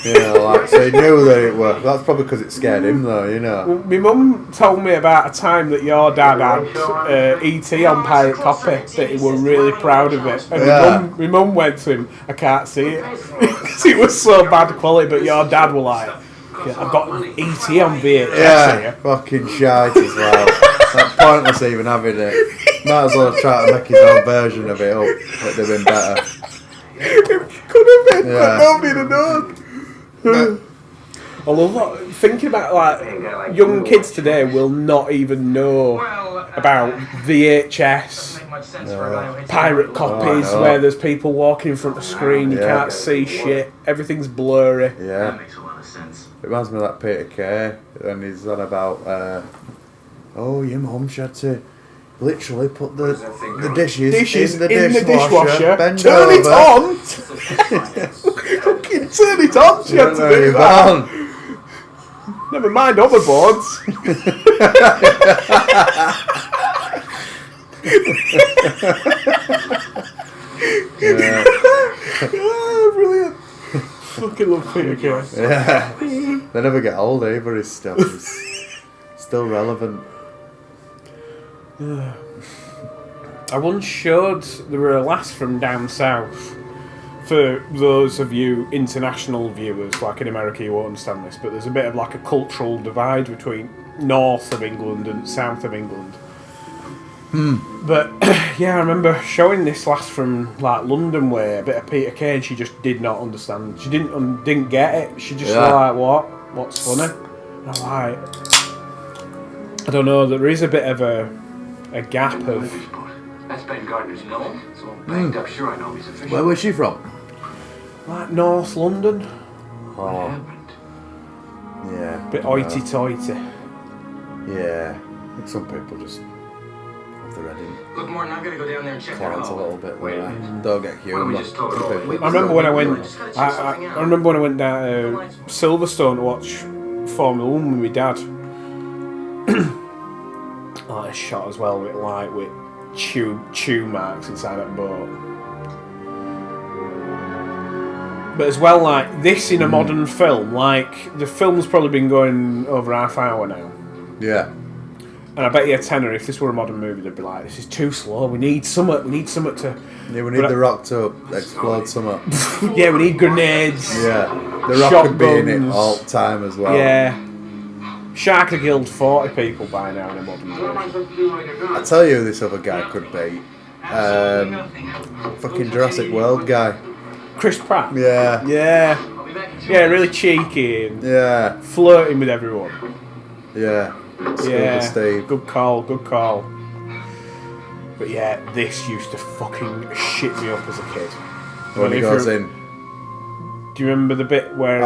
You know, like, so he knew that it was. That's probably because it scared him, though, you know. Well, my mum told me about a time that your dad had E.T. on pirate copy, that he were really proud of it. And my mum went to him, I can't see it, because it was so bad quality, but your dad were like, I've got E.T. on VHS here. Fucking shite as well. That's pointless even having it. Might as well try to make his own version of it up. It'd have been better. It could have been, but nobody would have known. I love that. Thinking about like young kids today will not even know about VHS, pirate copies where there's people walking in front of the screen, you can't see shit, everything's blurry. Yeah. It reminds me of that Peter Kay when he's on about, oh, your mum had to literally put the dishes in the dishwasher. Bend turn over. It on! Fucking turn it on! She had to do that. Never mind overboards. Yeah. Oh, brilliant. Fucking love Peter Kay. Yeah. They never get old either, his stuff. It's still relevant. I once showed, there were a lass from down south. For those of you international viewers, like in America, you won't understand this, but there's a bit of like a cultural divide between north of England and south of England. But yeah, I remember showing this lass from like London way a bit of Peter Kay, and she just did not understand. She didn't get it. She just was like, what's funny? And I'm like, I don't know. There is a bit of a gap of. That's Ben Gardner's no. So I'm banged up. Sure, I know he's official. Where was she from? Like North London. Oh. Yeah. Bit hoity-toity. Yeah. I think some people just have the red in. Look, Martin, I'm gonna go down there and check it Clients a out. little bit. Don't get humour. I remember when I went. I remember when I went down to Silverstone to watch Formula 1 with my dad. Like a shot as well with chew marks inside that boat. But as well, like this in a modern film, like the film's probably been going over half hour now. Yeah. And I bet you a tenner, if this were a modern movie, they'd be like, this is too slow, we need something to... Yeah, we need The Rock to explode something. Yeah, we need grenades. Yeah. The Rock could be in it all the time as well. Yeah. Shark have killed 40 people by now in a modern movie. I tell you who this other guy could be. Fucking Jurassic World guy. Chris Pratt? Yeah. Yeah. Yeah, really cheeky and flirting with everyone. Yeah. Steve. Good call. But yeah, this used to fucking shit me up as a kid. When he goes in. Do you remember the bit where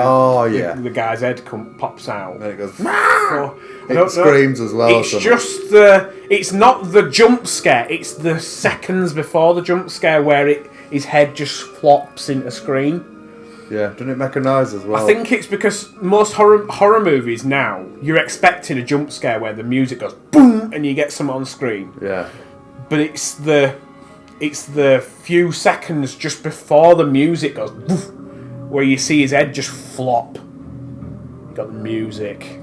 the guy's head pops out? And then it goes. It Screams as well. It's just it's not the jump scare. It's the seconds before the jump scare where his head just flops into screen. Yeah, doesn't it make a noise as well? I think it's because most horror movies now, you're expecting a jump scare where the music goes boom and you get something on screen. Yeah. But it's the few seconds just before the music goes woof, where you see his head just flop. You got the music.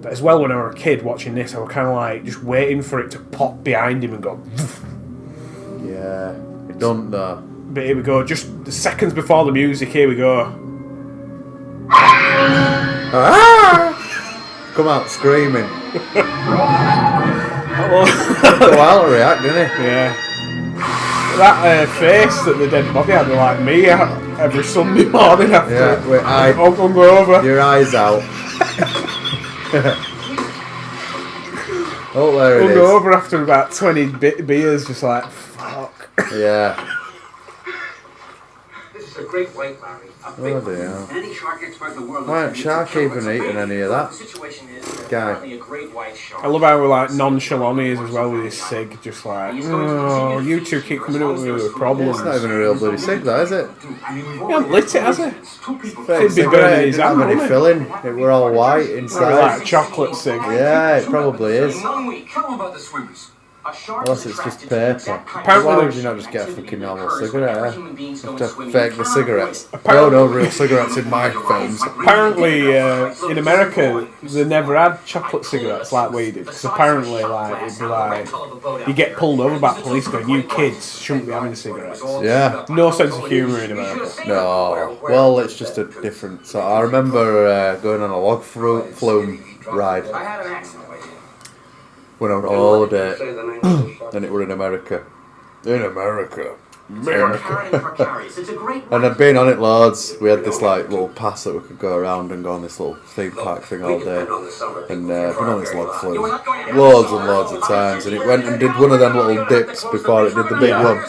But as well, when I was a kid watching this, I was kind of like just waiting for it to pop behind him and go woof. Yeah, it don't though. But here we go, just the seconds before the music, here we go. Come out screaming. Well, to react, didn't he? Yeah. That face that the dead body had, like me, every Sunday morning after. Yeah, with I'm hungover. Your eyes out. Oh, there it is. Hungover after about 20 beers, just like, fuck. Yeah. This is a great white, Larry. Oh dear. Any shark expert in the world. Why aren't Shark even eating any of that? Guy. A great white shark. I love how we're like nonchalant he is as well with his cig, just like, oh, you two keep coming up with problems. It's not even a real bloody cig though, is it? He hasn't lit it, has he? Fake cigarette, it didn't have any filling. It were all white Probably inside. like a chocolate cig. Yeah, it probably is. Tell him about the swimmers. Unless it's just paper. Apparently- Why would you not just get a fucking normal cigarette? Eh? You have to fake the cigarettes. Apparently- No real cigarettes in my films. Apparently, in America, they never had chocolate cigarettes like we did. Because apparently, like, it'd be like, you get pulled over by police going, you kids shouldn't be having cigarettes. Yeah. No sense of humour in America. No. Well, it's just a different. So I remember going on a log flume ride I had an accident. when I was on holiday, and it were in America. In America. And I'd been on it loads. We had this like little pass that we could go around and go on this little theme park thing all day. And been on this log flume loads and loads of times. And it went and did one of them little dips before it did the big one.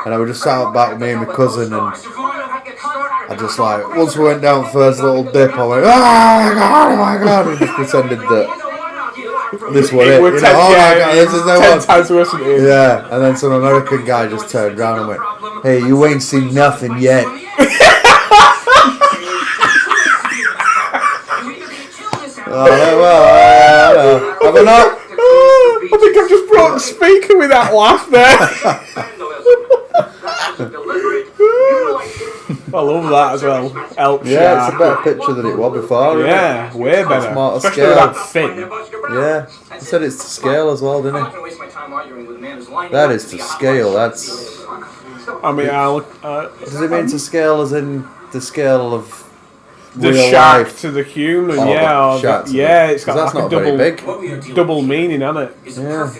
And I was just sat back with me and my cousin, and I just like, once we went down first little dip, I went, oh my god, and just pretended that this was it. You know, oh my god, this is the 10 one. times worse than it is. Yeah, and then some American guy just turned around and went, hey, you ain't seen nothing yet. Have a not? I think I've just broke the speaker with that laugh there. I love that as well. Elk Yeah, it's a shark. better picture than it was before. Isn't Yeah, way better. It's more to Especially scale. with that thing. it? Yeah, he said it's to scale as well, didn't he? That is to scale. That's. I mean, Does it mean to scale as in the scale of the real shark life? to the human, Oh, yeah. the Or shark the, to yeah, the- it's got 'cause that's like a not very double meaning, hasn't it? Yeah.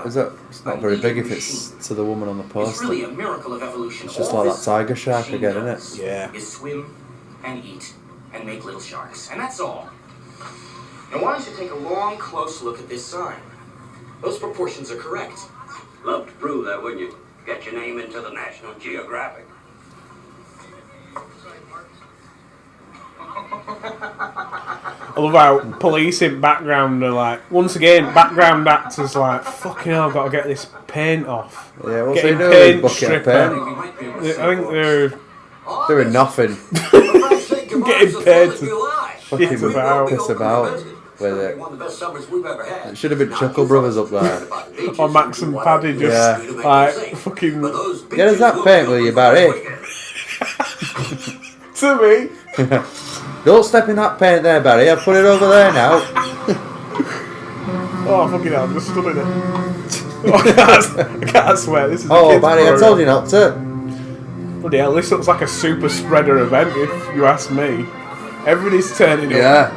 Is that? It's not very big if it's to the woman on the It's poster. really a miracle of evolution. It's just like that tiger shark again, isn't it? Yeah. Is swim and eat and make little sharks. And that's all. Now why don't you take a long, close look at this sign? Those proportions are correct. Love to prove that, wouldn't you? Get your name into the National Geographic. I love how police in background are like, once again, background actors like, fucking hell, I've got to get this paint off. Yeah, what's he Getting doing? paint Bucket of stripper. paint. I think they're Doing nothing. getting paid to Fucking shit about. piss about with it. One of the best summers we've ever had. It should have been Chuckle Brothers up there. Or Max and Paddy just Yeah. like fucking Get us that paint, will you, Barry? to me. Don't step in that paint there, Barry. I've put it over there now. Oh fucking hell, I'm just stood in it. I can't swear, this is a Oh, kids Barry, I program. told you not to. Bloody hell, this looks like a super spreader event if you ask me. Everybody's turning up. Yeah.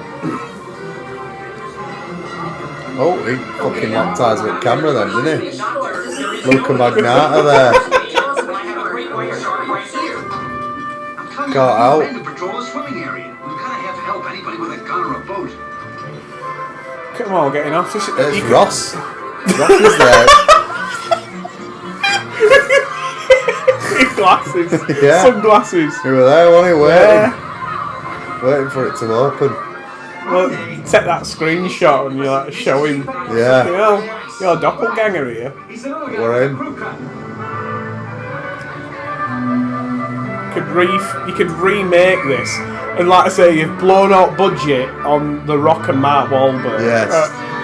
Oh, he fucking locked eyes with camera then, didn't he? Luca Magnata there. Got out. To patrol the swimming area. We've got to have help. Anybody with a gun or a boat. Come on, getting off this. There's you could- Ross. Ross is there. Glasses. Yeah. Sunglasses. You were there, weren't you? Waiting. Yeah. Waiting for it to open. Well, take that screenshot and you like show him. Yeah. You know, you're a doppelganger here. We're in. You could remake this, and like I say, you've blown out budget on The Rock and Mark Wahlberg. Yes.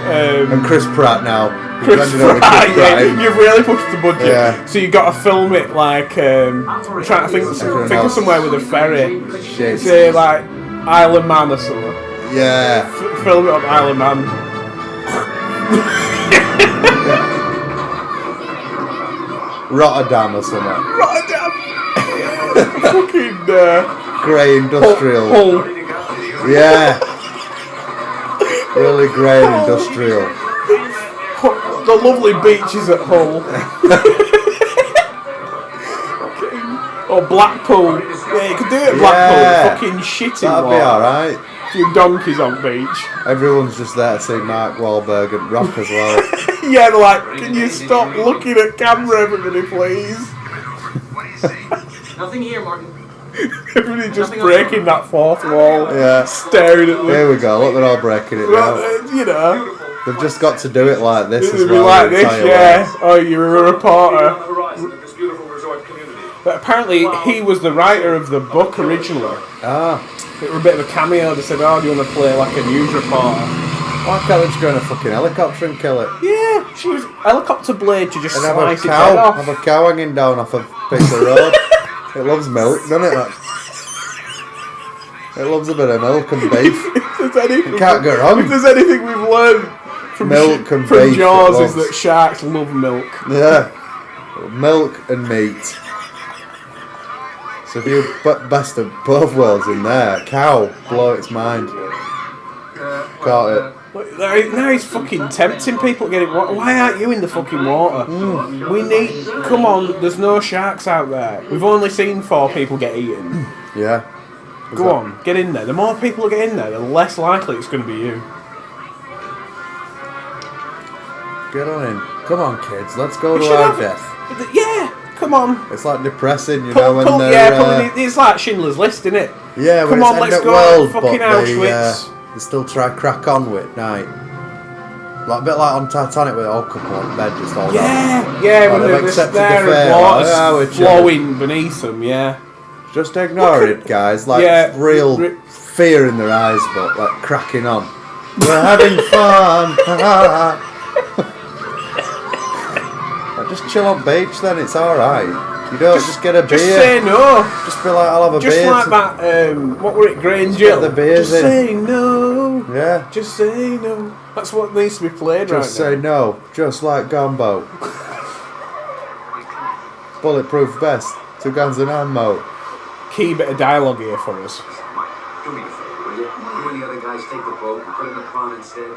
And Chris Pratt now. Chris Pratt, yeah, you've really pushed the budget. Yeah. So you've got to film it like I'm trying to think of somewhere with a ferry. Shit. Say like Isle of Man or something. Yeah. Film it on Isle of Man. Rotterdam or something. Rotterdam. Fucking grey industrial. Hull. Yeah. Really grey and industrial. The lovely beaches at Hull. Or Blackpool. Yeah, you could do it at Blackpool. Yeah. Fucking shitting That'd be alright. A few donkeys on beach. Everyone's just there to see Mark Wahlberg and Rock as well. Yeah, they're like, can you stop looking at camera, everybody, please? Nothing here, Martin. Everybody just breaking that fourth wall. Yeah. Staring at them. Here we go. Look, they're all breaking it Well, now. you know. They've just got to do it like this as It'd be well. like the this, entire yeah. way. Oh, you're a reporter. But apparently he was the writer of the book originally. Ah. It was a bit of a cameo. They said, oh, do you want to play like a news reporter? Why can't they just go in a fucking helicopter and kill it? Yeah, she was helicopter blade to just And have a slice its head cow. off. Have a cow hanging down off a piece of road. It loves milk, doesn't it? It loves a bit of milk and beef. You can't go wrong. If there's anything we've learned from Milk and from beef, Jaws it is that sharks love milk. Yeah. Milk and meat. So if you best of both worlds in there, cow, blow its mind. Caught it. Look, now he's fucking tempting people to get it. Why aren't you in the fucking water? We need. Come on, there's no sharks out there. We've only seen 4 people get eaten. Yeah. Go on, get in there. The more people that get in there, the less likely it's going to be you. Get on in. Come on, kids. Let's go We to should our have- death. Yeah, come on. It's like depressing, you know, when they're... It's like Schindler's List, isn't it? Yeah, when come on, it's let's end go up well, to fucking but Auschwitz. they still try crack on with night. Like a bit like on Titanic with all couple on bed just all down. Yeah, Like when they've they're accepted there the and fate, water's like, we're chilling. flowing beneath them, yeah. Just ignore it, guys. Like real fear in their eyes, but like cracking on. We're having fun. Like, just chill on beach, then it's all right. You don't just get a beer. Just say no. Just be like, I'll have a just beer. Just like that. What were it, Grange Jill? Get the beers just in. say no. Yeah. Just say no. That's what needs to be played just right now. say no. Just like Gumbo. Bulletproof vest. 2 guns and ammo. Key bit of dialogue here for us. Do me a favor, will you? You and the other guys take the boat and put it in the pond instead.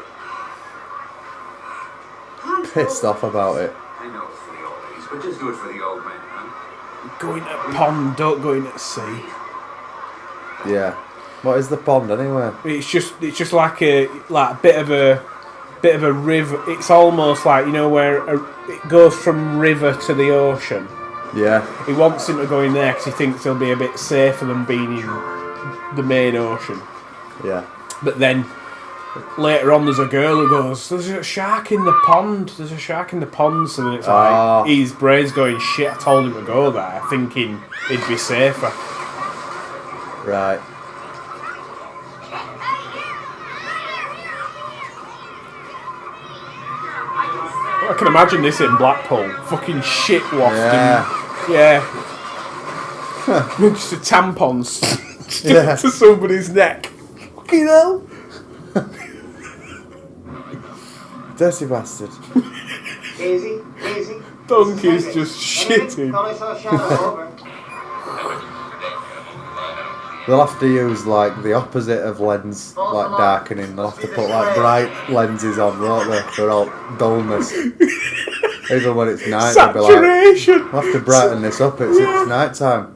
Pissed off about it. I know it's for the old ladies, but just do it for the old man, huh? Go in a pond, don't go in at sea. Yeah. What is the pond anyway? It's just like a bit of a river. It's almost like, you know, where it goes from river to the ocean. Yeah. He wants him to go in there because he thinks he'll be a bit safer than being in the main ocean. Yeah. But then later on, there's a girl who goes, "There's a shark in the pond. There's a shark in the pond." So then it's like his brain's going, "Shit! I told him to go there, thinking he'd be safer." Right. I can imagine this in Blackpool. Fucking shit wafting. Yeah. Just a tampon stuck to somebody's neck. Fucking hell. Dirty bastard. Easy. Donkey's just shitting. They'll have to use like the opposite of lens, like darkening. They'll have to put like bright lenses on, won't they? For all dullness. Even when it's night, they'll be like, we'll have to brighten this up. It's night time.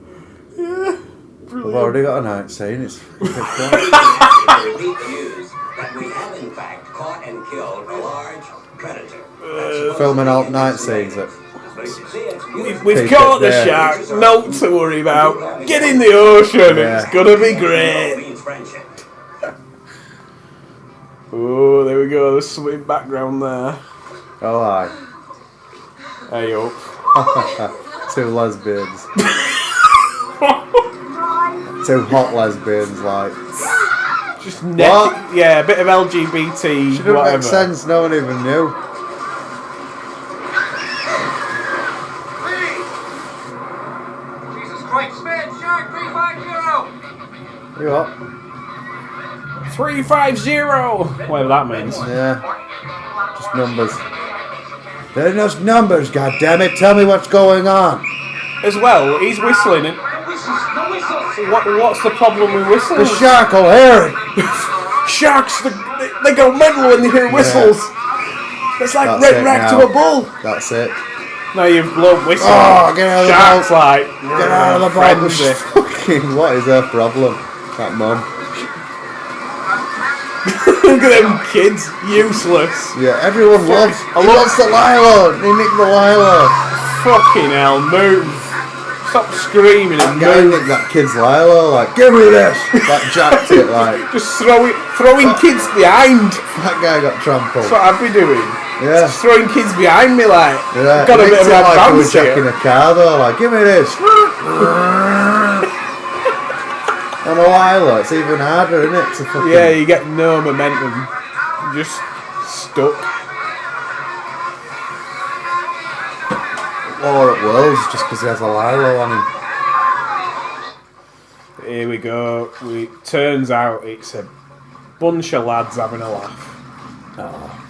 Yeah. We've already got a night scene. It's Repeat news that we have in fact caught and killed a large predator. filming all night scenes at lads. We've caught the shark. No to worry about. Get in the ocean. Yeah. It's gonna be great. Oh, there we go. There's something in background there. Oh, aye. Hey up. 2 lesbians. 2 hot lesbians, like. Just yeah, a bit of LGBT. Shouldn't whatever. make sense. No one even knew. Jesus Christ, man, Shark 350! You what? 350. Whatever that means. Yeah. Just numbers. They're just numbers, goddammit. Tell me what's going on. As well, he's whistling it. What's the problem with whistling? The shark will hear it. Sharks, they go mental when they hear whistles. It's like That's red it rack now. to a bull. That's it. Now you've blown whistle. Oh, get out of the Sharks boat. like, Get out of the boat. frenzy. Fucking, what is her problem? That mum. Look at them kids, useless. Yeah, everyone loves. I He wants the Lilo. He nicked the Lilo. Fucking hell, move. Stop screaming and Guy move. nicked that kid's Lilo. Like, give me this. Like, jacked it. Like, Just throwing kids behind. that guy got trampled. That's what I'd be doing. Yeah. Just throwing kids behind me like. Yeah. Got a He bit of nicked it like he was advance here. jacking a car though. Like, give me this. On a Lilo, it's even harder, isn't it? To fucking... Yeah, you get no momentum. You're just stuck. Or at Worlds just because he has a Lilo on him. Here we go. Turns out it's a bunch of lads having a laugh. Oh.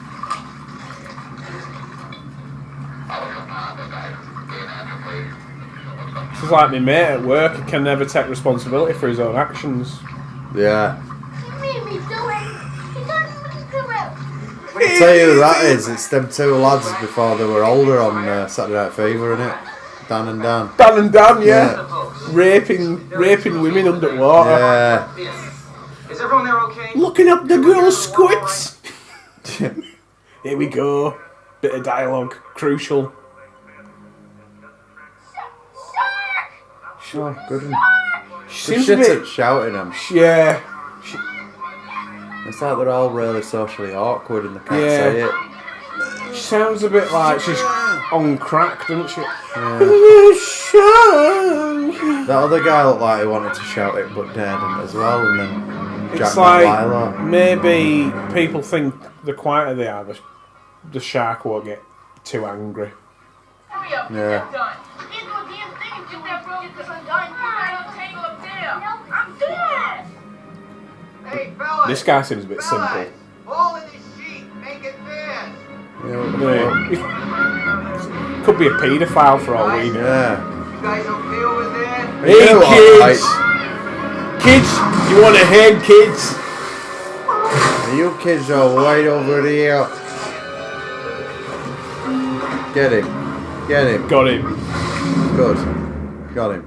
This is like my mate at work. He can never take responsibility for his own actions. Yeah. You made me do it. You don't even do it. I'll tell you who that is. It's them 2 lads before they were older on Saturday Night Fever, innit? Dan and Dan. Dan and Dan, yeah. Raping women underwater. Yeah. Is everyone there okay? Looking up the girls' squits. Here we go. Bit of dialogue. Crucial. Oh, good one. She The seems a shit bit... at shouting them. Yeah. It's like they're all really socially awkward and they can't Yeah. say it. She sounds a bit like she's on crack, doesn't she? Yeah. That other guy looked like he wanted to shout it but didn't as well, and then It's Jack like Lilo. maybe people think the quieter they are, the shark won't get too angry. Hurry up, Yeah. get done. Can't do a damn thing until that bro gets this undone. You're right, tangle up there. I'm dead. Hey, fellas. This guy seems a bit simple. All in this sheet, make it fast. Yeah, what the fuck? Yeah. Could be a paedophile for all we know. Yeah. You guys okay over there? Hey You know what, kids! Kids, you want a hand, kids? You kids are right over there. Get him. Get him. Got him. Good. Got him.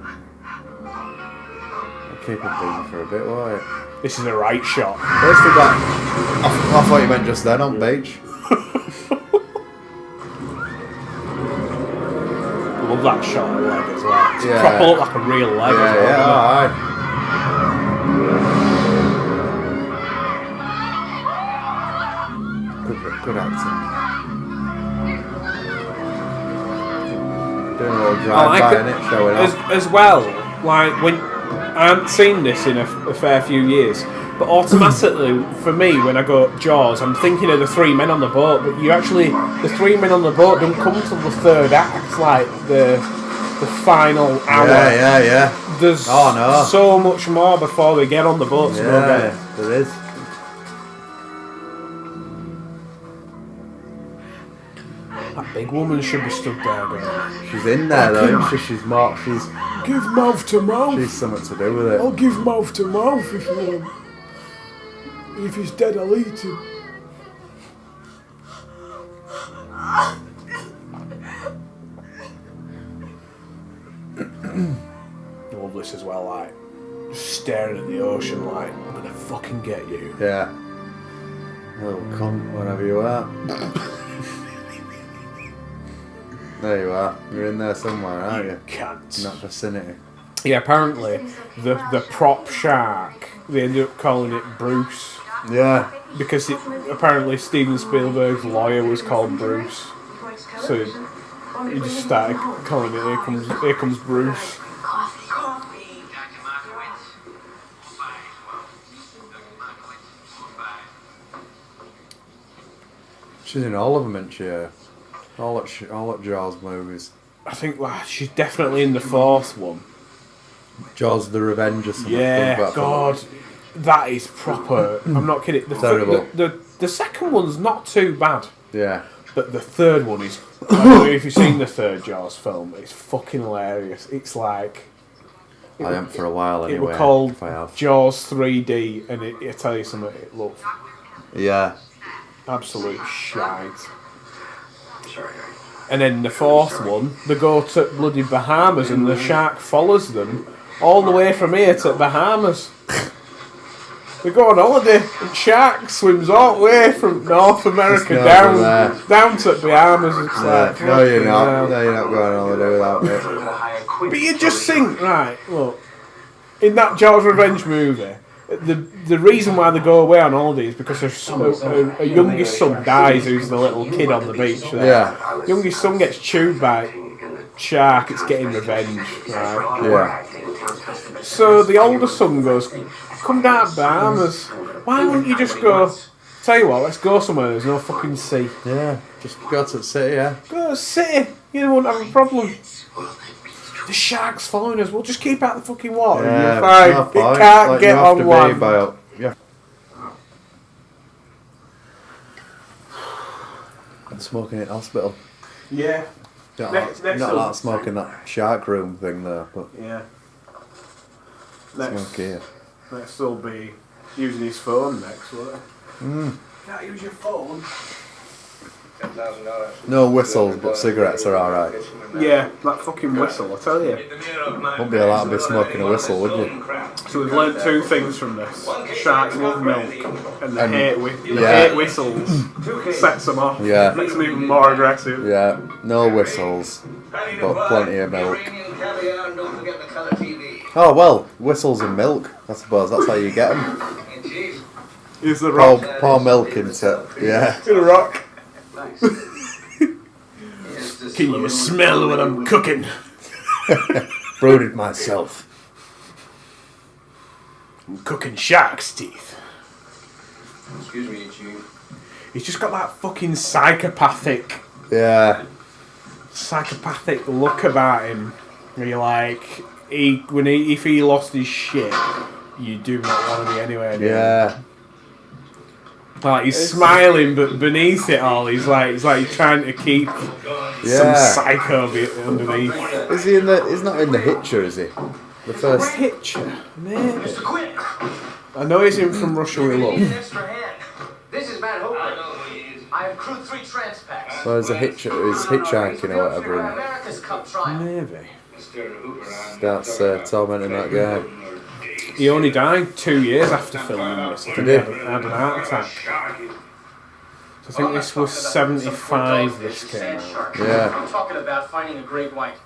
I'll keep him busy for a bit, won't it? This is the right shot. Where's the back? I thought you meant just then on beach. Love that shot of leg as well. It's Yeah. proper look like a real leg as well. Yeah, doesn't alright. Good acting. Doing a little I drive like by it. and it showing off. As well, like when I haven't seen this in a fair few years, but automatically for me when I go Jaws, I'm thinking of the 3 men on the boat. But you actually, the 3 men on the boat don't come till the 3rd act, like the final hour. Yeah. There's so much more before they get on the boat to go get it. There is. That big woman should be stood there going, She's in there though, isn't she? She's more. She's give mouth to mouth. She's something to do with it. I'll give mouth to mouth if you want. If he's dead, I'll eat him. I love this as well, like, just staring at the ocean like, I'm gonna fucking get you. Yeah. Little cunt, wherever you are. There you are. You're in there somewhere, aren't you? Cunt. In that vicinity. Yeah, apparently the prop shark, they ended up calling it Bruce. Yeah. Because apparently Stephen Spielberg's lawyer was called Bruce. So he just started calling it Here Comes Bruce. She's in all of them, isn't she? All at Jaws movies. I think she's definitely in the fourth one. Jaws the Revenge or something. Yeah, God. That is proper. I'm not kidding. Terrible. The second one's not too bad. Yeah. But the third one is... I don't know if you've seen the third Jaws film. It's fucking hilarious. It's like... I am for a while anyway. It was called if I have. Jaws 3D, and I tell you something, it looks Yeah. absolute shite. And then the fourth one, they go to bloody Bahamas, and the shark follows them all the way from here to Bahamas. They go on holiday, and shark swims all the way from North America down to Bahamas. It's like, no, you're not. No, you're not going on holiday without me. But you just think, right, look, in that Jaws Revenge movie, the reason why they go away on holiday is because a youngest son dies, who's the little kid on the beach there. Yeah. Youngest son gets chewed by a shark, it's getting revenge, right? Yeah. So the older son goes, come down to Bahamas. Why wouldn't you just go, tell you what, let's go somewhere there's no fucking sea. Yeah, just go to the city, yeah. Go to the city, you won't have a problem. The shark's following us, we'll just keep out the fucking water. Yeah, You're fine. no It point. can't Like, get you have on to land. be by yeah. And smoking in hospital. Yeah. Not like smoking that shark room thing though, but Yeah. smoke here. Next will be using his phone next, won't it? Can't use your phone. No whistles, but cigarettes are alright. Yeah, that fucking whistle, I tell you. Wouldn't be allowed to be smoking a whistle, would you? So we've learned two things from this. Sharks love milk, and they hate whistles. Sets them off. Yeah. Makes them even more aggressive. Yeah, no whistles, but plenty of milk. Oh well, whistles and milk, I suppose that's how you get them. Use the rock. Pour milk into it, yeah. In a rock. Can you smell what I'm cooking? Brewed it myself. I'm cooking shark's teeth. Excuse me, Chief. He's just got that fucking psychopathic look about him. Where you're like, if he lost his shit, you do not want to be anywhere near him. Yeah. Like he's smiling, but beneath it all, he's trying to keep some psycho bit underneath. Is he in the? He's not in the Hitcher, is he? The first Hitcher, maybe. I know he's in From Russia with Love. This is Matt Hooper. I have crewed 3 transpacks. Well, there's a Hitcher. He's hitchhiking or whatever. America's Cup trial. Maybe. Starts tormenting that guy. He only died 2 years after filming this. I think he had an heart attack. So I think this was 75. This came out. Yeah. I'm talking about finding a great white.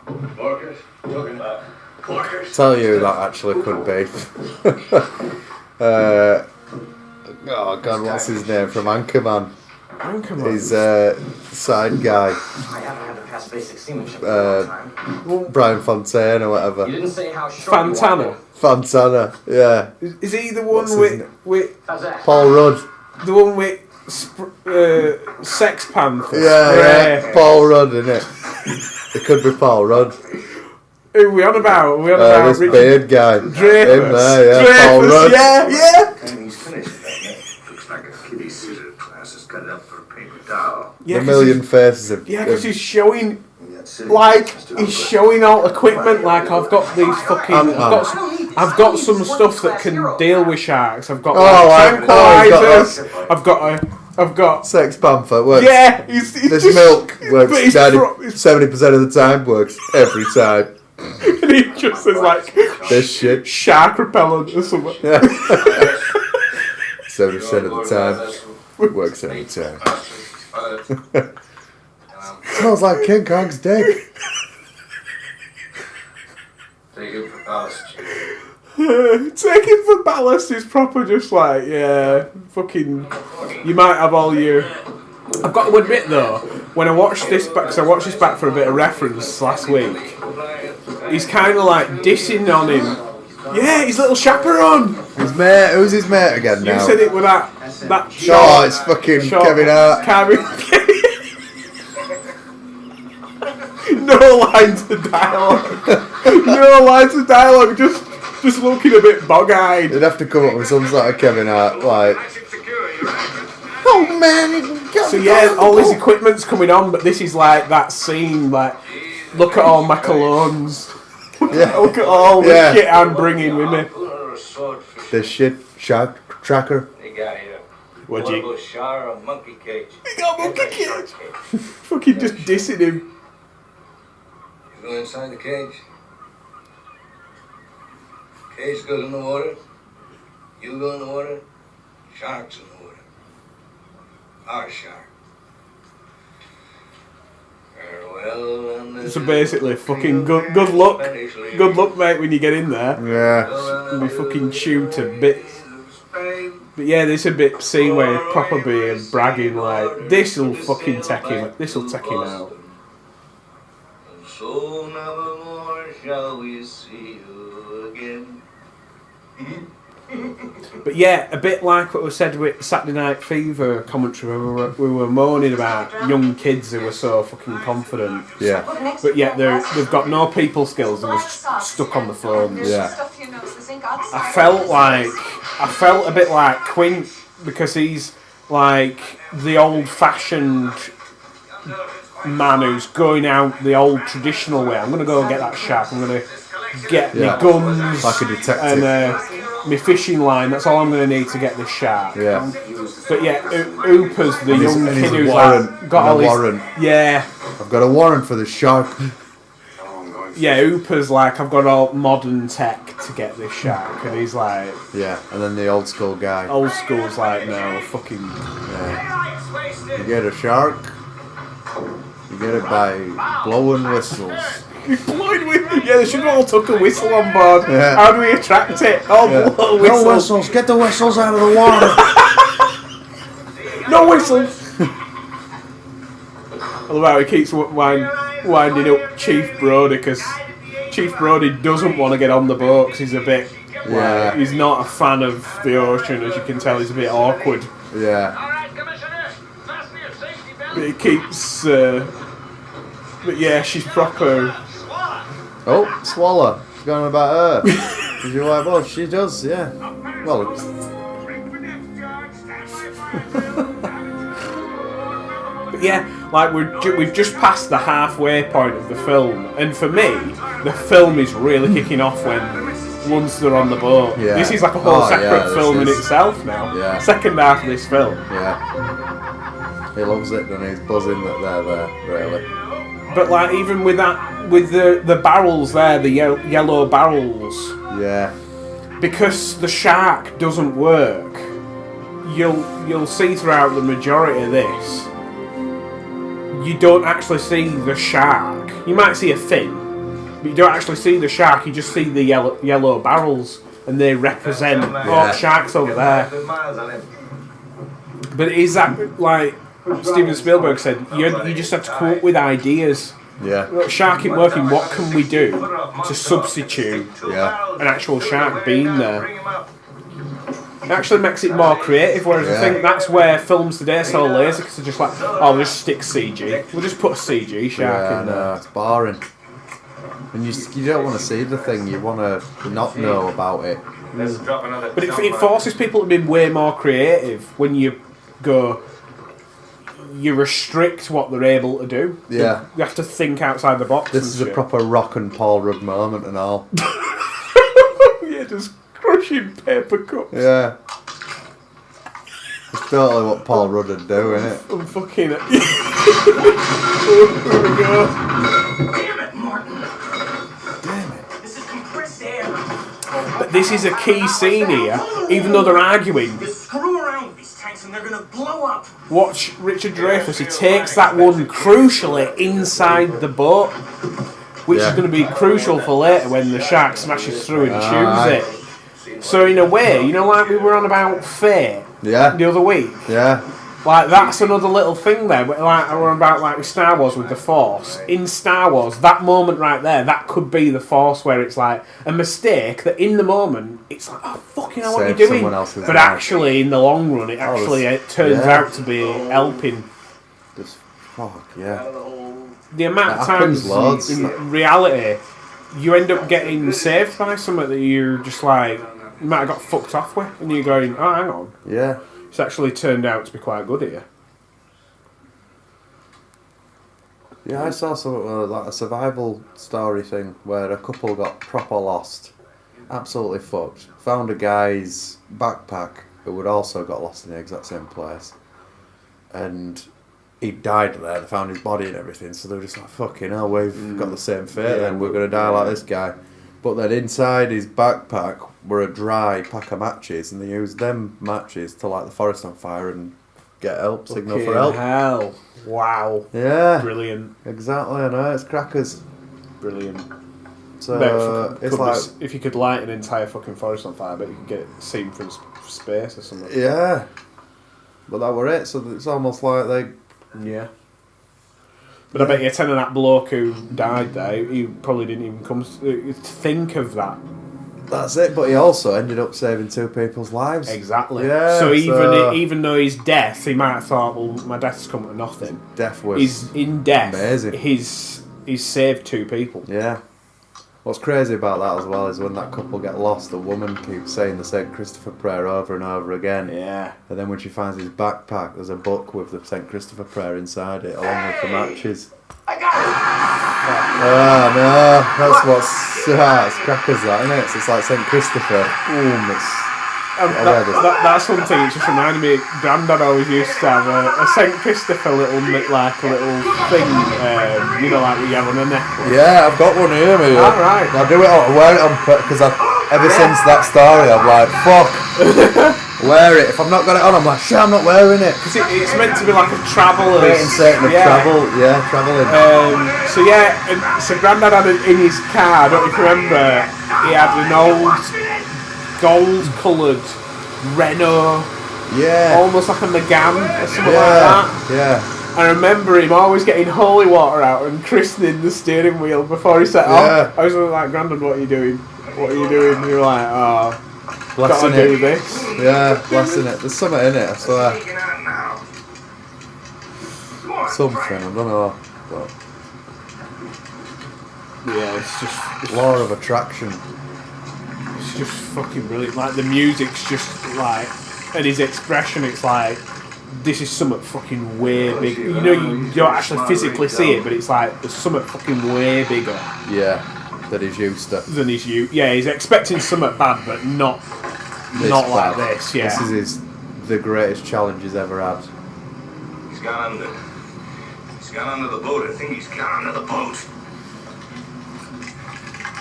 Tell you who that actually could be. Oh God, what's his name from Anchorman? Anchorman. He's side guy. I haven't had to pass basic seamanship Brian Fontaine or whatever. You didn't say how short Fantana. Yeah. Is he the one What's his with Paul Rudd? the one with Sex Panther? Yeah, Paul Rudd, innit? It could be Paul Rudd. Who are we on about? This Richard beard guy. Dreyfuss. Him there, yeah. Paul Rudd. Yeah. And he's finished with that, mate. Looks like a kiddie scissor class is cut up for a paper doll. Yeah, A million faces of. Yeah, because he's showing. He's showing all equipment. Like I've got these fucking. I've got some stuff that can deal with sharks. I've got tranquilizers. I've got Sex Panther works. Yeah, he's this just, milk works 70% of the time. Works every time. And he just is like This shit. shark repellent or something. 70% of the time. Works every time. Smells like King Kong's dick. Take it for ballast. Taking for ballast is proper just like, yeah, fucking, you might have all your... I've got to admit though, when I watched this back, because I watched this back for a bit of reference last week, he's kind of like dissing on him. Yeah, his little chaperone. His mate, who's his mate again now? You said it with that short... Oh, it's fucking Kevin Hart. No lines of dialogue. No lines of dialogue, just looking a bit bug-eyed. They'd have to come up with some sort of Kevin Hart, like... Oh man, so yeah, all his equipment's coming on, but this is like that scene, like, look at all my colognes. Yeah. Look at all the shit I'm bringing with me. The shit shark tracker. They got here. What'd you... A shower of monkey cage. He got monkey cage. Fucking just dissing him. You go inside the cage. Cage goes in the water. You go in the water. Shark's in the water. Our shark. Farewell and So basically, fucking good luck, mate, when you get in there. Yeah. You'll be fucking chewed to bits. But yeah, there's a bit scene where he'd probably be bragging like, this'll fucking take him out. So nevermore shall we see you again. But yeah, a bit like what was said with Saturday Night Fever commentary, where we were moaning about young kids who were so fucking confident. Yeah. But yet they've got no people skills and they're stuck on the phones. Yeah. I felt a bit like Quint, because he's like the old-fashioned man who's going out the old traditional way. I'm going to go and get that shark. I'm going to get my guns like a detective and my fishing line. That's all I'm going to need to get this shark. Yeah. But yeah, Hooper's the young kid who's warrant. like, got all warrant. Yeah. I've got a warrant for the shark. Yeah, Hooper's like, I've got all modern tech to get this shark, and he's like... Yeah, and then the old school guy. Old school's like, no, fucking... Yeah. You get a shark, you get it by blowing whistles. Blowing whistles? Yeah, they should have all took a whistle on board. Yeah. How do we attract it? Oh, blow whistles. No whistles, get the whistles out of the water. No whistles. I love how he keeps winding up Chief Brody, because Chief Brody doesn't want to get on the boat because he's a bit... Yeah. He's not a fan of the ocean, as you can tell. He's a bit awkward. Yeah. But he keeps... but yeah, she's proper... Oh, Swallow. She's going about her. Is your wife? Well, she does, yeah. Well, But yeah, like we've just passed the halfway point of the film, and for me, the film is really kicking off once they're on the boat. Yeah. This is like a whole separate film in is. itself now. Yeah. Second half of this film. Yeah. He loves it, and he's buzzing that they're there, really. But like even with that, with the barrels there, the yellow barrels. Yeah. Because the shark doesn't work, you'll see throughout the majority of this, you don't actually see the shark. You might see a fin, but you don't actually see the shark. You just see the yellow barrels, and they represent sharks over there. But is that like Stephen Spielberg said? You just have to come up with ideas. Yeah. Shark ain't working. What can we do to substitute an actual shark being there? It actually makes it more creative, whereas I think that's where films today are so lazy, because they're just like, oh, we'll just stick CG. We'll just put a CG shark in there. No, it's boring. And you don't want to see the thing, you want to not know about it. But it forces people to be way more creative when you go... You restrict what they're able to do. Yeah. You have to think outside the box. This is a proper Rock and Paul Rudd moment and all. Yeah, just crushing paper cups. Yeah. It's totally what Paul Rudd would do, isn't it? I'm fucking... Here we go. Damn it, Martin. Damn it. This is compressed air. But this is a key scene here, even though they're arguing. You screw around with these tanks and they're gonna blow up. watch Richard Dreyfuss. He takes that one crucially inside the boat, which is going to be crucial for later when the shark smashes through and chews it. So in a way, you know, like we were on about Fate the other week. Yeah. Like that's another little thing there. Like we're about like with Star Wars with the Force. In Star Wars, that moment right there, that could be the Force where it's like a mistake that in the moment it's like, oh fucking hell, what are you doing? But actually, in the long run, it turns out to be helping. Just fuck yeah. The amount of times in reality you end up getting saved by something that you're just like you might have got fucked off with, and you're going, oh hang on. Yeah. It's actually turned out to be quite good here. Yeah, I saw some like a survival story thing where a couple got proper lost, absolutely fucked. Found a guy's backpack who had also got lost in the exact same place, and he died there. They found his body and everything, so they were just like, "Fucking hell, we've got the same fate. Then we're gonna die like this guy." But then inside his backpack were a dry pack of matches, and they used them matches to light the forest on fire and get help, signal for help. Hell. Wow. Yeah. Brilliant. Exactly, I know, it's crackers. Brilliant. So, it's like... if you could light an entire fucking forest on fire, but you could get it seen from space or something. Yeah. But that were it, so it's almost like they... Yeah. But I bet you 10 of that bloke who died there, he probably didn't even come to think of that. That's it, but he also ended up saving 2 people's lives. Exactly. Yeah, so even though his death, he might have thought, well, my death's come to nothing. Death was in death, amazing. He's saved 2 people. Yeah. What's crazy about that as well is when that couple get lost, the woman keeps saying the St. Christopher prayer over and over again. Yeah. And then when she finds his backpack, there's a book with the St. Christopher prayer inside it, along with the matches. I got it! Oh no, that's it's crackers that, isn't it? So it's like St. Christopher. Boom, that's one thing, it just reminded me, Grandad always used to have a St. Christopher little thing, you know, like we have on a necklace. Yeah, I've got one here, mate. Alright. I do it, I wear it on because ever since that story, I'm like, fuck, wear it. If I've not got it on, I'm like, shit, I'm not wearing it. Because it's meant to be like a traveller's... travelling. So Grandad had it in his car, I don't know if you remember, he had an old gold-coloured Renault, almost like a Megane or something like that. Yeah. I remember him always getting holy water out and christening the steering wheel before he set off. I was like, Grandad, what are you doing? What are you doing? And you were like, oh, blessing gotta do this. Yeah, blessing it. There's something in it, I swear. Something, I don't know. But yeah, it's just... law of attraction. It's just fucking brilliant. Like, the music's just like... And his expression, it's like... This is something fucking way bigger. You know, you don't actually physically see it, but it's like, there's something fucking way bigger. Yeah, that he's used to. Than he's used. Yeah, he's expecting something bad, but not like this, yeah. This is the greatest challenge he's ever had. He's gone under the boat. I think he's gone under the boat.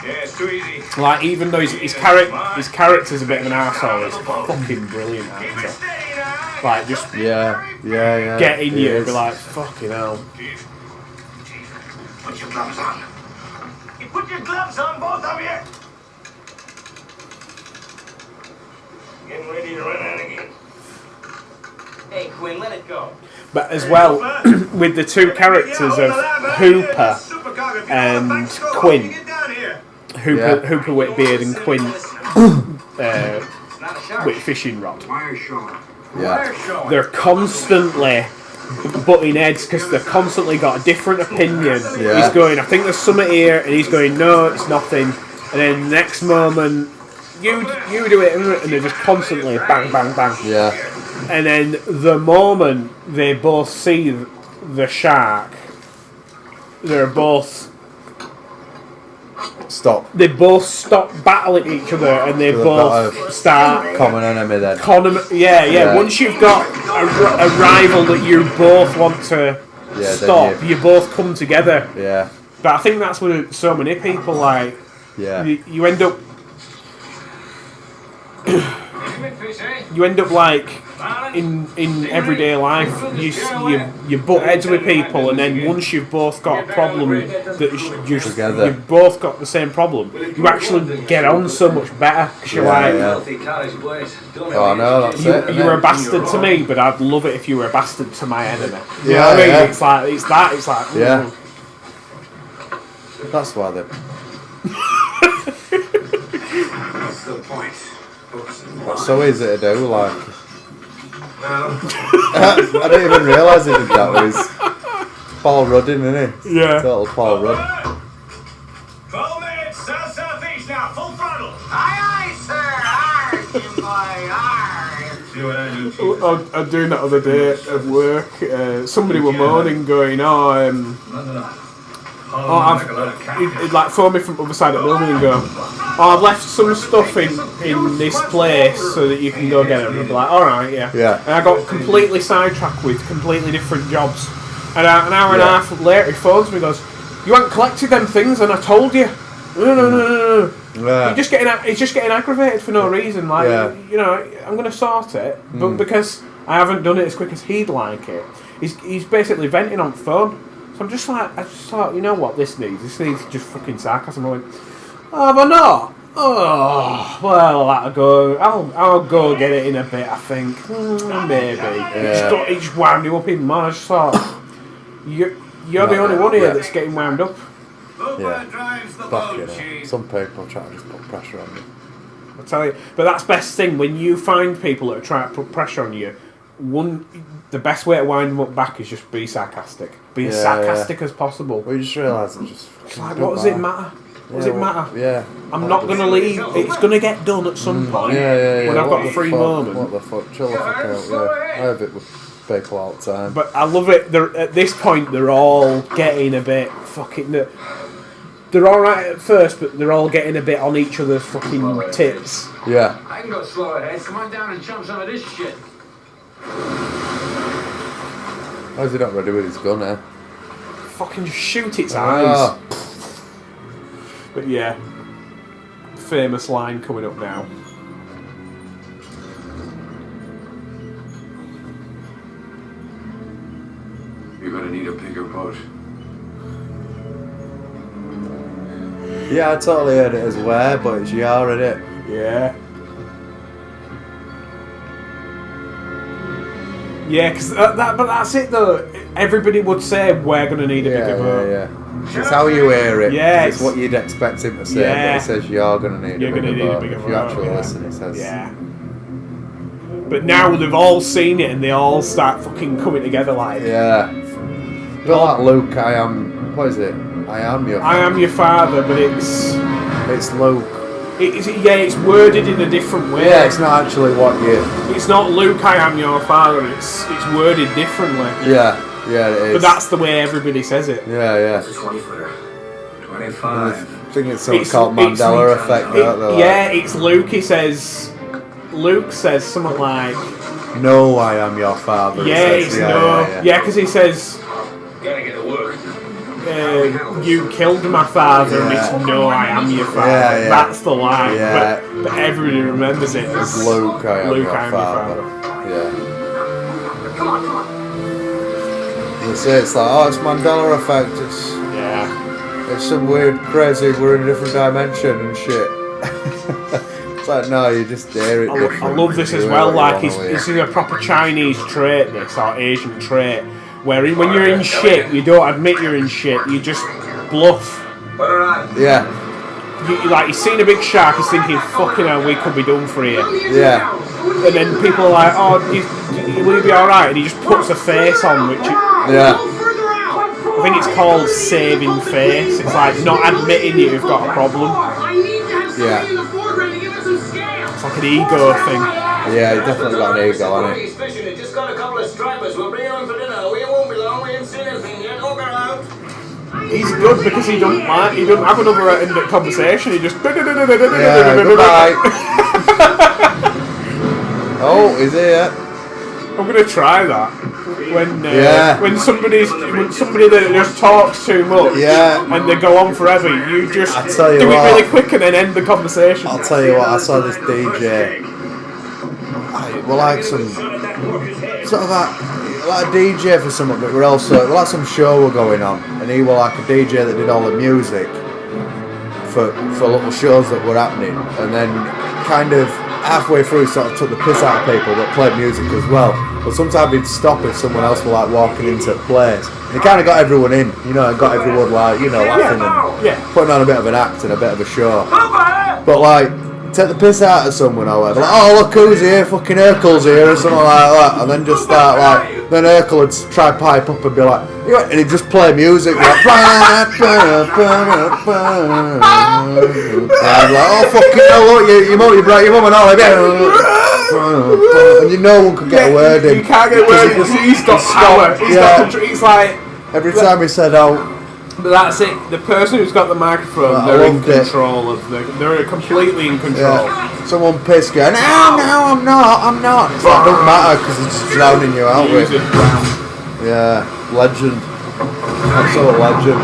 Yeah, it's too easy. Like, even though his character's a bit of an arsehole, he's a fucking brilliant actor. Like, just get in you and be like, fucking hell. Put your gloves on. You put your gloves on, both of you. Getting ready to run out again. Hey, Quinn, let it go. But as well, with the 2 characters of Hooper and Quinn, Hooper Whitbeard and Quinn with fishing rod. Yeah. They're constantly butting heads because they've constantly got a different opinion. Yeah. He's going, I think there's something here, and he's going, no, it's nothing. And then the next moment, you do it, and they're just constantly bang, bang, bang. Yeah. And then the moment they both see the shark, they're both... Stop. They both stop battling each other, and they both start... Common enemy then. Yeah. Once you've got a rival that you both want to stop, you both come together. Yeah. But I think that's what so many people like. Yeah. You end up... you end up like in everyday life, you butt heads with people, and then once you've both got a problem that you've both got the same problem, you actually get on so much better because you're Oh no, that's it. You're a bastard to me, but I'd love it if you were a bastard to my enemy. You know what I mean? It's like yeah. That's why they. What's the point? That's so easy to do, like. I didn't even realise he did that with his Paul Rudding, isn't he? Yeah. Total Paul Rudd. 12 minutes, south-southeast now, full throttle. Aye, aye, sir. Arr, Jim boy, arr. See what I do. I was doing that other day at work. Somebody were moaning, going, he'd like phone me from the other side of the building and go, I've left some stuff in this place so that you can go get it. And I'd be like, alright, yeah. And I got completely sidetracked with completely different jobs. And an hour and a half later he phones me and goes, you haven't collected them things and I told you. No. Yeah. He's just getting aggravated for no reason. Like, you know, I'm going to sort it, but because I haven't done it as quick as he'd like it, he's basically venting on the phone. So I just thought, you know what this needs? This needs just fucking sarcasm. I went, oh, have I not? Oh, well, that'll go. I'll go get it in a bit, I think. Maybe. It just wound you up even more. I just thought, you're the only one here that's getting wound up. Yeah. Some people try to just put pressure on you. I tell you, but that's best thing when you find people that are trying to put pressure on you. The best way to wind them up back is just be sarcastic. Be as sarcastic as possible. We just realise it's like, what does it matter? What does it matter? Yeah. I'm not going to leave. It's going to get done at some point. When I've got a free moment. What the fuck? Chill the fuck out. Yeah. I have it with people all the time. But I love it. At this point, they're all getting a bit fucking. They're alright at first, but they're all getting a bit on each other's fucking tits. Yeah. I can go slow ahead. Come on down and chump some of this shit. How's he not ready with his gun, eh? Fucking just shoot its eyes. But yeah, famous line coming up now. You're gonna need a bigger boat. Yeah, I totally heard it as where, but it's yar, isn't it? Yeah. Yeah, but that's it though. Everybody would say we're gonna need a bigger boat. Yeah. It's how you hear it. Yeah, it's what you'd expect him to say, but it says you're gonna need a bigger boat. If you actually listen, it says. Yeah. But now they've all seen it and they all start fucking coming together like. Yeah. Not like Luke. I am. What is it? I am your father, but it's Luke. It's worded in a different way. Yeah, it's not actually what you. It's not Luke, I am your father. It's worded differently. Yeah, it is. But that's the way everybody says it. Yeah. It's a 20-footer. 25. I think it's something called Mandela effect. It's Luke. Luke says something like, "No, I am your father." Yeah, because he says, Gotta get to work. you killed my father, and it's no, I am your father. Yeah. That's the line. Yeah. But everybody remembers it as Luke, I am your father. Yeah. Come on. They say it's like, it's Mandela effect. It's some weird, crazy. We're in a different dimension and shit. It's like, no, you just hear it. I love this as well. Like, this is a proper Chinese trait, this, or Asian trait. Where when you're in shit, you don't admit you're in shit, you just bluff. Yeah. He's seen a big shark, he's thinking, fucking hell, we could be done for here. Yeah. And then people are like, will you be alright? And he just puts a face on, which yeah. I think it's called saving face. It's like not admitting you've got a problem. Yeah. It's like an ego thing. Yeah, he definitely got an ego on it. Just got a couple of stripers. We'll bring on for dinner. We won't be long. We haven't seen anything yet. Walk around. He's good because he doesn't have another end conversation. He just goodbye. Oh, is he yet? I'm gonna try that. When somebody that just talks too much and they go on forever, you just do it really quick and then end the conversation. I'll tell you what, I saw this DJ we're like some sort of like a DJ for something, but we're also like some show were going on, and he was like a DJ that did all the music for little shows that were happening, and then kind of halfway through sort of took the piss out of people that played music as well. But sometimes he'd stop if someone else were like walking into the place. And he kind of got everyone in, you know, and got everyone like, you know, laughing and putting on a bit of an act and a bit of a show. But like, take the piss out of someone or whatever, like, oh look who's here, fucking Urkel's here or something like that, and then just start like, then Urkel would try pipe up and be like, and he'd just play music like, and oh fucking hell, look, your mum and all, and you know one could get a word in. You can't get a word in because he's got power. He's like, every time he said out. But that's it. The person who's got the microphone, they're in control of they're completely in control. Yeah. Someone pissed going, no, I'm not. It's like, don't matter because it's just drowning you out with. Yeah, legend. Absolute legend.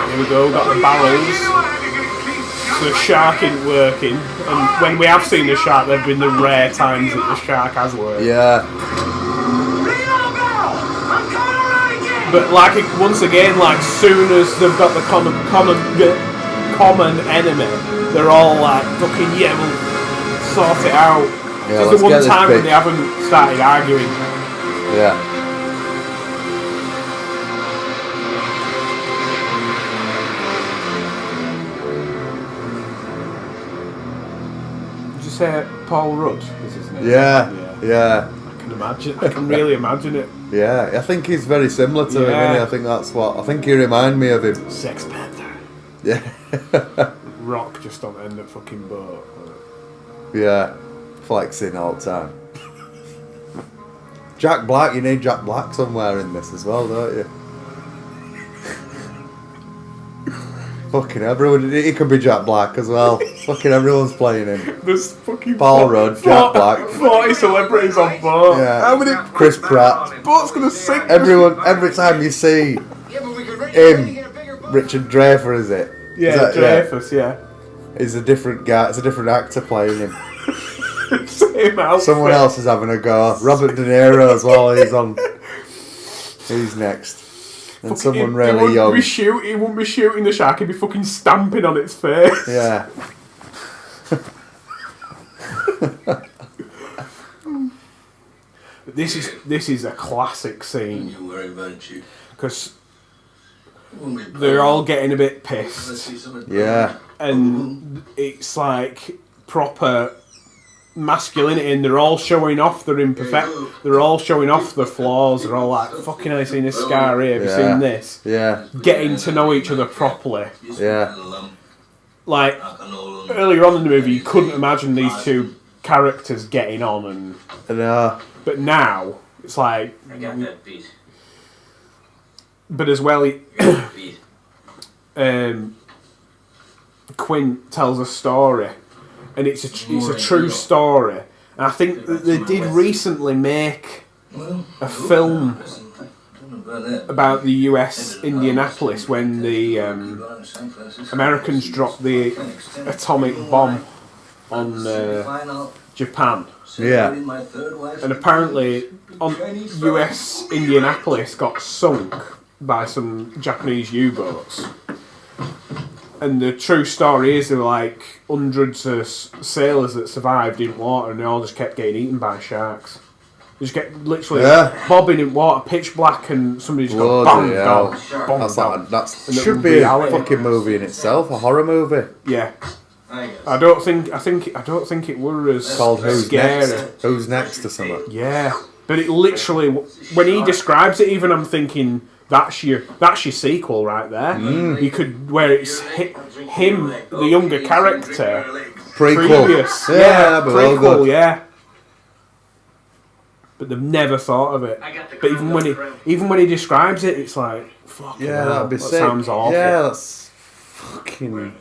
Here we go, got the barrels. So the shark isn't working. And when we have seen the shark, there have been the rare times that the shark has worked. Yeah. But like once again, like soon as they've got the common enemy, they're all like fucking we'll sort it out. Yeah, there's the one time when they haven't started arguing. Yeah. Did you say Paul Rudd was his name? Yeah. I can really imagine it. Yeah, I think he's very similar to him, isn't he? I think he reminds me of him. Sex Panther. Yeah. Rock just on the end of fucking boat. Yeah, flexing all the time. Jack Black, you need Jack Black somewhere in this as well, don't you? Fucking everyone, he could be Jack Black as well. Fucking everyone's playing him. There's fucking Paul Rudd, Jack Black. 40 celebrities on board. Yeah. How many? Chris Pratt. Boat's gonna sink. Everyone, every time you see him, Richard Dreyfuss, is it? Yeah, Dreyfuss, yeah. He's a different guy. It's a different actor playing him. Same outfit. Someone else is having a go. Robert De Niro as well. He's next. And fucking someone really young. He wouldn't be shooting the shark. He'd be fucking stamping on its face. Yeah. This is a classic scene because they're all getting a bit pissed. Yeah. And it's like proper masculinity, and they're all showing off their they're all showing off their flaws. They're all like, fucking hell, have you seen this scar here? Have you seen this? Yeah. Getting to know each other properly. Yeah. Like, earlier on in the movie, you couldn't imagine these two characters getting on, but now, it's like... I got that beat. But as well, Quinn tells a story, and it's a true story. And I think that they did recently make a film about the US Indianapolis when the Americans dropped the atomic bomb on Japan. Yeah. And apparently, US Indianapolis got sunk by some Japanese U-boats. And the true story is there were like hundreds of sailors that survived in water, and they all just kept getting eaten by sharks. They just get literally bobbing in water, pitch black, and somebody just goes bang, down. That should be a fucking movie in itself, a horror movie. Yeah. I don't think it were as called scary. Who's Next or something. Yeah, but it literally, when he describes it, even I'm thinking that's your sequel right there. You could, where it's him, the younger character, previous, prequel, yeah. But they've never thought of it. But even when he describes it, it's like, fuck yeah, that'd be that sick. Sounds awful. Yeah, that's fucking.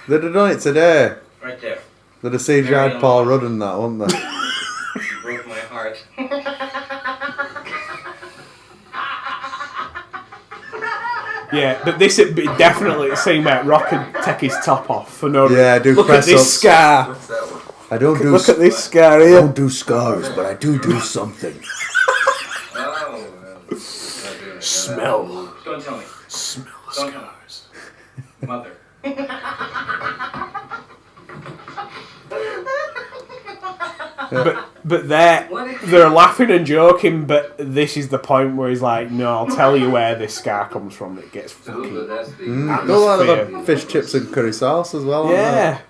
They'd have done it today. Right there. They'd have CGI'd Paul Rudd and that, wouldn't they? You broke my heart. Yeah, but this would be definitely the scene where Rock could take his top off for no reason. Yeah, do look press at this ups. scar. I don't do. Look at this scar I here. don't do scars, but I do something. Smell. Don't tell me. Smell the Don't tell me. scars. Mother. But they're laughing and joking, but this is the point where he's like, no, I'll tell you where this scar comes from. It gets fucking Got a lot atmosphere. of fish chips and curry sauce as well. Yeah.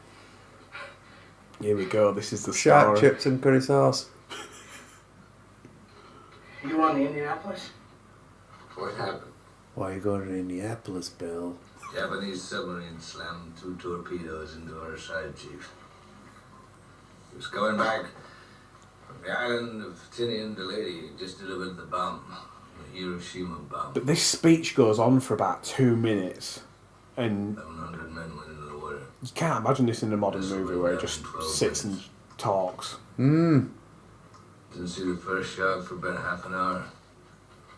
Here we go. This is the Shark story. chips and curry sauce. You on the Indianapolis? What happened? Why are you going to Indianapolis, Bill? Japanese submarine slammed 2 torpedoes into our side, Chief. He was coming back from the island of Tinian to Lady. He just delivered the bomb, the Hiroshima bomb. But this speech goes on for about 2 minutes, and 700 men went into the water. you can't imagine this in a modern movie where he just sits and talks. Didn't see the first shark for about half an hour.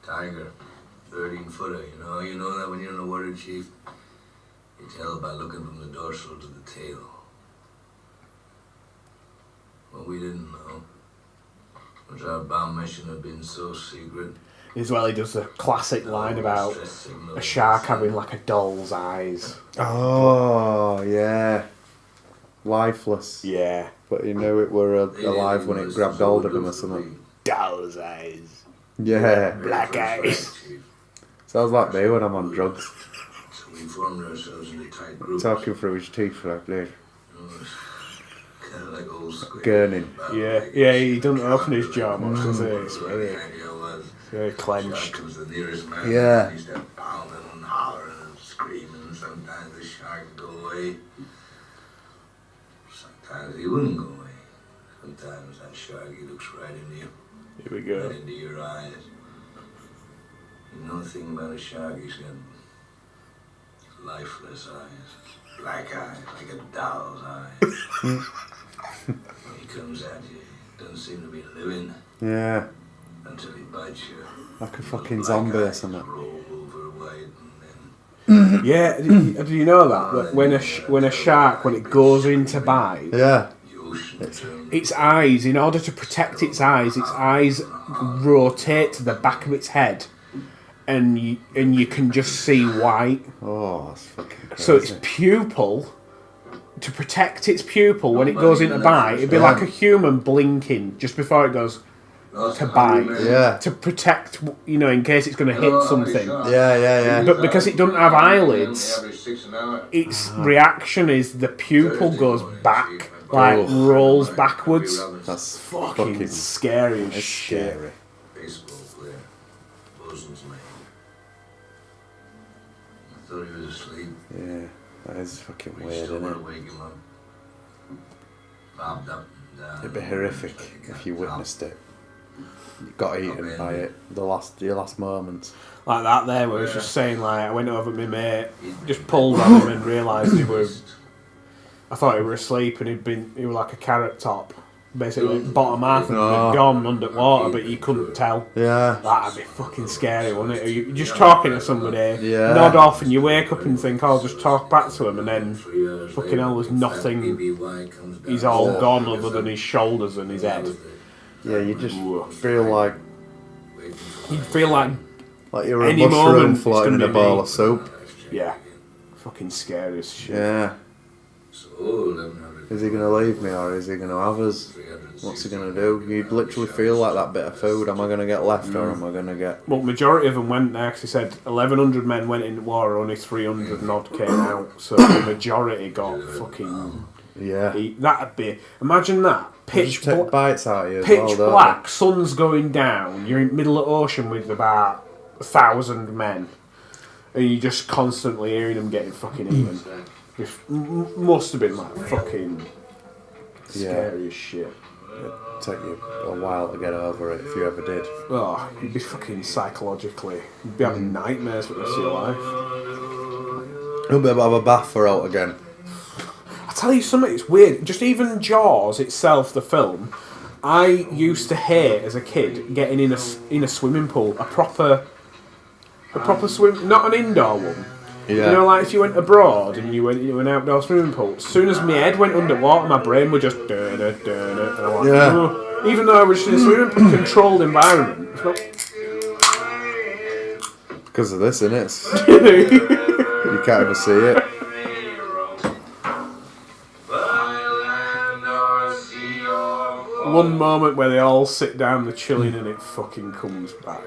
Tiger, 13-footer, You know that when you're in the water, Chief? You tell by looking from the dorsal to the tail. What we didn't know was our bomb mission had been so secret. As well, he does a classic line about a shark having like a doll's eyes. Oh, yeah. Lifeless. Yeah. But you knew it were alive when it grabbed hold of him or something. Doll's eyes. Yeah. Black eyes. Sounds like me when I'm on drugs. So we formed ourselves into tight groups. Talking through his teeth like this. Kind of like old squid. Gurning. Yeah, he doesn't open his jaw much, does he? It's very clenched. Yeah. He started pounding and hollering and screaming. Sometimes the shark would go away. Sometimes he wouldn't go away. Sometimes that shark, he looks right into you. Here we go. Right into your eyes. You know the thing about a shark, he's got lifeless eyes. Black eyes, like a doll's eyes. When he comes at you, he doesn't seem to be living Yeah. until he bites you. Like a fucking zombie or something. Roll over white and then Yeah, do you know that when a shark, when it goes in to bite, Yeah. the ocean turns. its eyes, in order to protect its eyes rotate to the back of its head, and you can just see white. Oh, that's fucking crazy. So its pupil, to protect its pupil when it goes into bite, it'd be like a human blinking just before it goes to bite. Yeah. To protect, in case it's going to hit something. Yeah. But because it doesn't have eyelids, Every 6 an hour. its reaction is the pupil goes back, like rolls backwards. That's Fucking scary as It's shit. scary. Baseball player. Bosun's mate. I thought he was asleep. Yeah. That is fucking We weird, still isn't want it? to wake him up. Bobbed up and down. It'd be horrific if you witnessed it. You got eaten by it. Your last moments. Like that there, where he's just saying, like, I went over my mate, just pulled on him and realised I thought he were asleep and he was like a carrot top. Basically, bottom half and gone underwater, but you couldn't tell. Yeah. That'd be fucking scary, wouldn't it? You're just talking to somebody, Yeah. nod off, and you wake up and think, I'll just talk back to him, and then fucking hell, there's nothing. He's all gone other than his shoulders and his head. Yeah, you just feel like You'd feel like, you're a any moment mushroom it's floating in gonna a be bowl me. of soup. yeah, fucking scary as shit. Yeah. So 1100. Is he going to leave me or is he going to have us? What's he going to do? You'd literally feel like that bit of food. Am I going to get left or am I going to get... Well, majority of them went there because he said 1,100 men went into war, only 300 and odd came out. So the majority got fucking... Yeah. That'd be... Imagine that. Pitch Just take bites out of you as pitch well, don't black, sun's going down, you're in the middle of the ocean with about 1,000 men. And you're just constantly hearing them getting fucking eaten. It must have been like fucking scary as shit. It'd take you a while to get over it if you ever did. Oh, you'd be fucking psychologically... You'd be having nightmares for the rest of your life. You'll be able to have a bath for out again. I tell you something, it's weird. Just even Jaws itself, the film, I used to hate as a kid getting in a swimming pool, a proper swim, not an indoor one. Yeah. You know, like if you went abroad and you went into an outdoor swimming pool, as soon as my head went underwater, my brain would just like, Yeah. even though I was in a swimming pool controlled environment. It's not... Because of this, innit? You can't even see it. One moment where they all sit down, they're chilling, and it fucking comes back.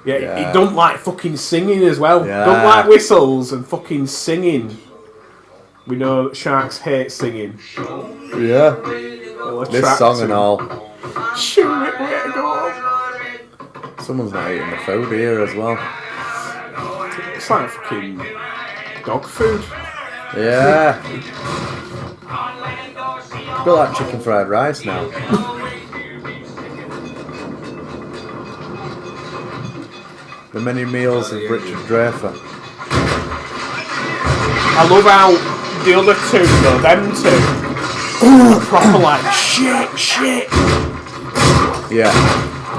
Yeah. It don't like fucking singing as well. Yeah. Don't like whistles and fucking singing. We know that sharks hate singing. Yeah. This song and all. Shoot it, we gotta go home. Someone's not eating the food here as well. It's like fucking dog food. Yeah. Feel like chicken fried rice now. The many meals of Richard Draper. I love how the other two, though, them two, are proper like shit. Yeah.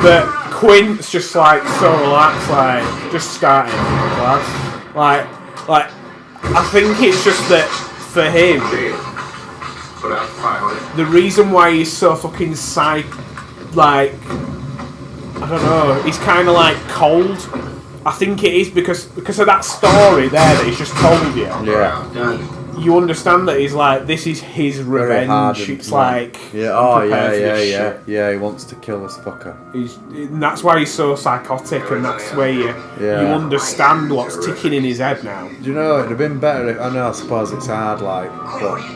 But Quint's just like so relaxed, like just starting class. Like I think it's just that for him, the reason why he's so fucking like, I don't know, he's kind of like cold. I think it is because of that story there that he's just told you. Yeah. You understand that he's like, this is his revenge. It's like, yeah. He wants to kill this fucker. And that's why he's so psychotic, and that's where you understand what's ticking in his head now. Do you know, it'd have been better if, I know, I suppose it's hard, like, but he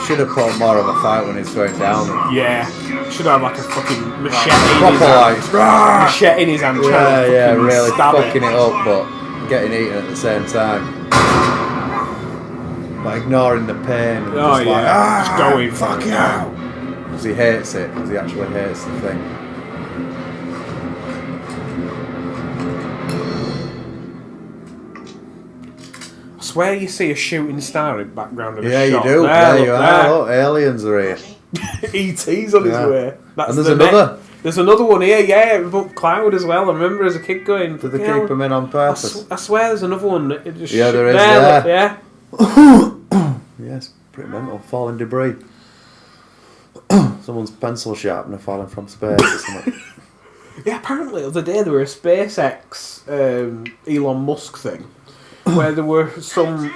should have put more of a fight when he's going down. Yeah, should have like a fucking machete in his hand. Yeah, really fucking it up, but getting eaten at the same time. Like ignoring the pain and just like, just going fuck you out. Because he hates it, because he actually hates the thing. I swear you see a shooting star in the background of a shot. Yeah, you do. There you are. Look, aliens are here. E.T.'s on his way. And there's another. There's another one here, above cloud as well. I remember as a kid going... Did they keep them in on purpose? I swear there's another one. That just there is there. Yeah. Yes, pretty mental. Falling debris. Someone's pencil sharpener falling from space or something. Yeah, apparently the other day there were a SpaceX Elon Musk thing where there were some...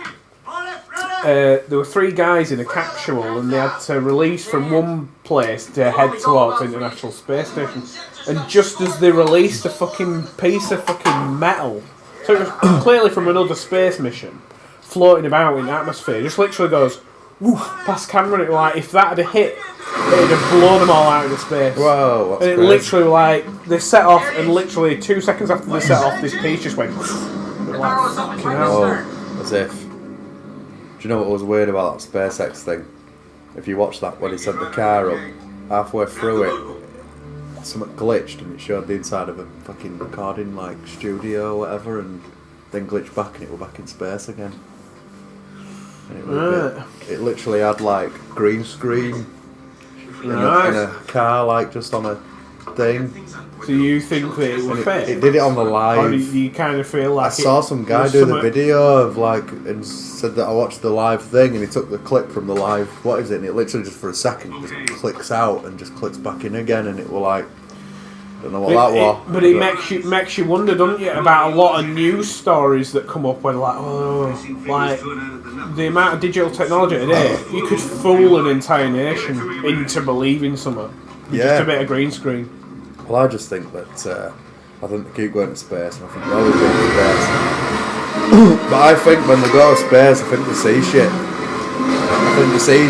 there were 3 guys in a capsule and they had to release from one place to head towards the International Space Station. And just as they released a fucking piece of fucking metal, so it was clearly from another space mission, floating about in the atmosphere, just literally goes woof, past camera, and it was like, if that had hit, it'd have blown them all out into space. Whoa, that's and it crazy. Literally, like, they set off, and literally 2 seconds after they set off, this piece just went woof. Like, fucking hell. Whoa, as if. Do you know what was weird about that SpaceX thing? If you watch that, when he sent the car up, halfway through it, something glitched and it showed the inside of a fucking recording like studio or whatever, and then glitched back and it was back in space again. And it, was it literally had like green screen in a car, like just on a thing. So you think that it was fake? It did it on the live. Or you kind of feel like I saw some guy do the video of like, and said that I watched the live thing, and he took the clip from the live, what is it, and it literally just for a second just clicks out and just clicks back in again, and it was like, don't know what that was. But it makes you wonder, doesn't it, about a lot of news stories that come up when like, like the amount of digital technology today, you could fool an entire nation into believing something. Just a bit of green screen. Well, I just think that I think they keep going to space, and I think they're always going to space. But I think when they go to space, I think they see shit. I think they see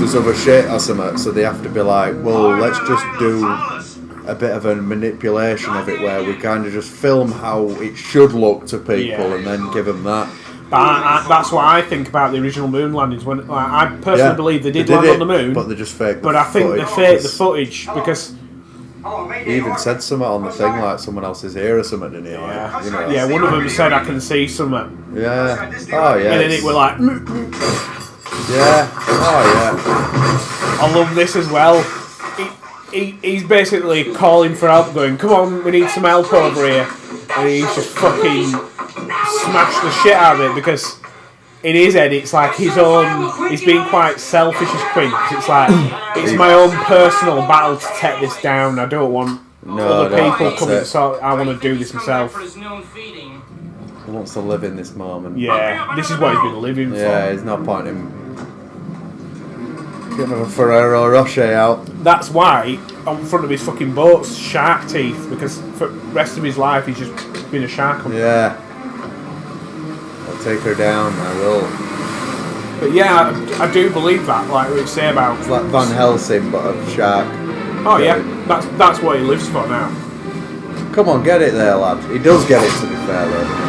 there's other shit or something, so they have to be like, well, let's just do a bit of a manipulation of it where we kind of just film how it should look to people and then give them that. But that's what I think about the original moon landings. When I personally believe they did land on the moon, but they just faked. But I think they faked the footage because. He even said something on the thing, like someone else's ear or something, didn't he? Yeah, like, you know. Yeah, one of them said I can see something. Yeah. Oh yeah. And then it were like. Yeah. Oh yeah. I love this as well. He's basically calling for help, going, "Come on, we need some help over here," and he's just fucking smash the shit out of it because in his head it's like his own. He's being quite selfish as Quint. It's like it's my own personal battle to take this down. I don't want other people coming. So I want to do this myself. He wants to live in this moment. Yeah, this is what he's been living for. Yeah, there's no point in getting a Ferrero Rocher out. That's why on front of his fucking boat's shark teeth, because for the rest of his life he's just been a shark hunter. Yeah. I'll take her down, I will. But yeah, I do believe that, like we say about... It's like Van Helsing, but a shark. Oh yeah, that's what he lives for now. Come on, get it there, lad. He does get it, to be fair, though.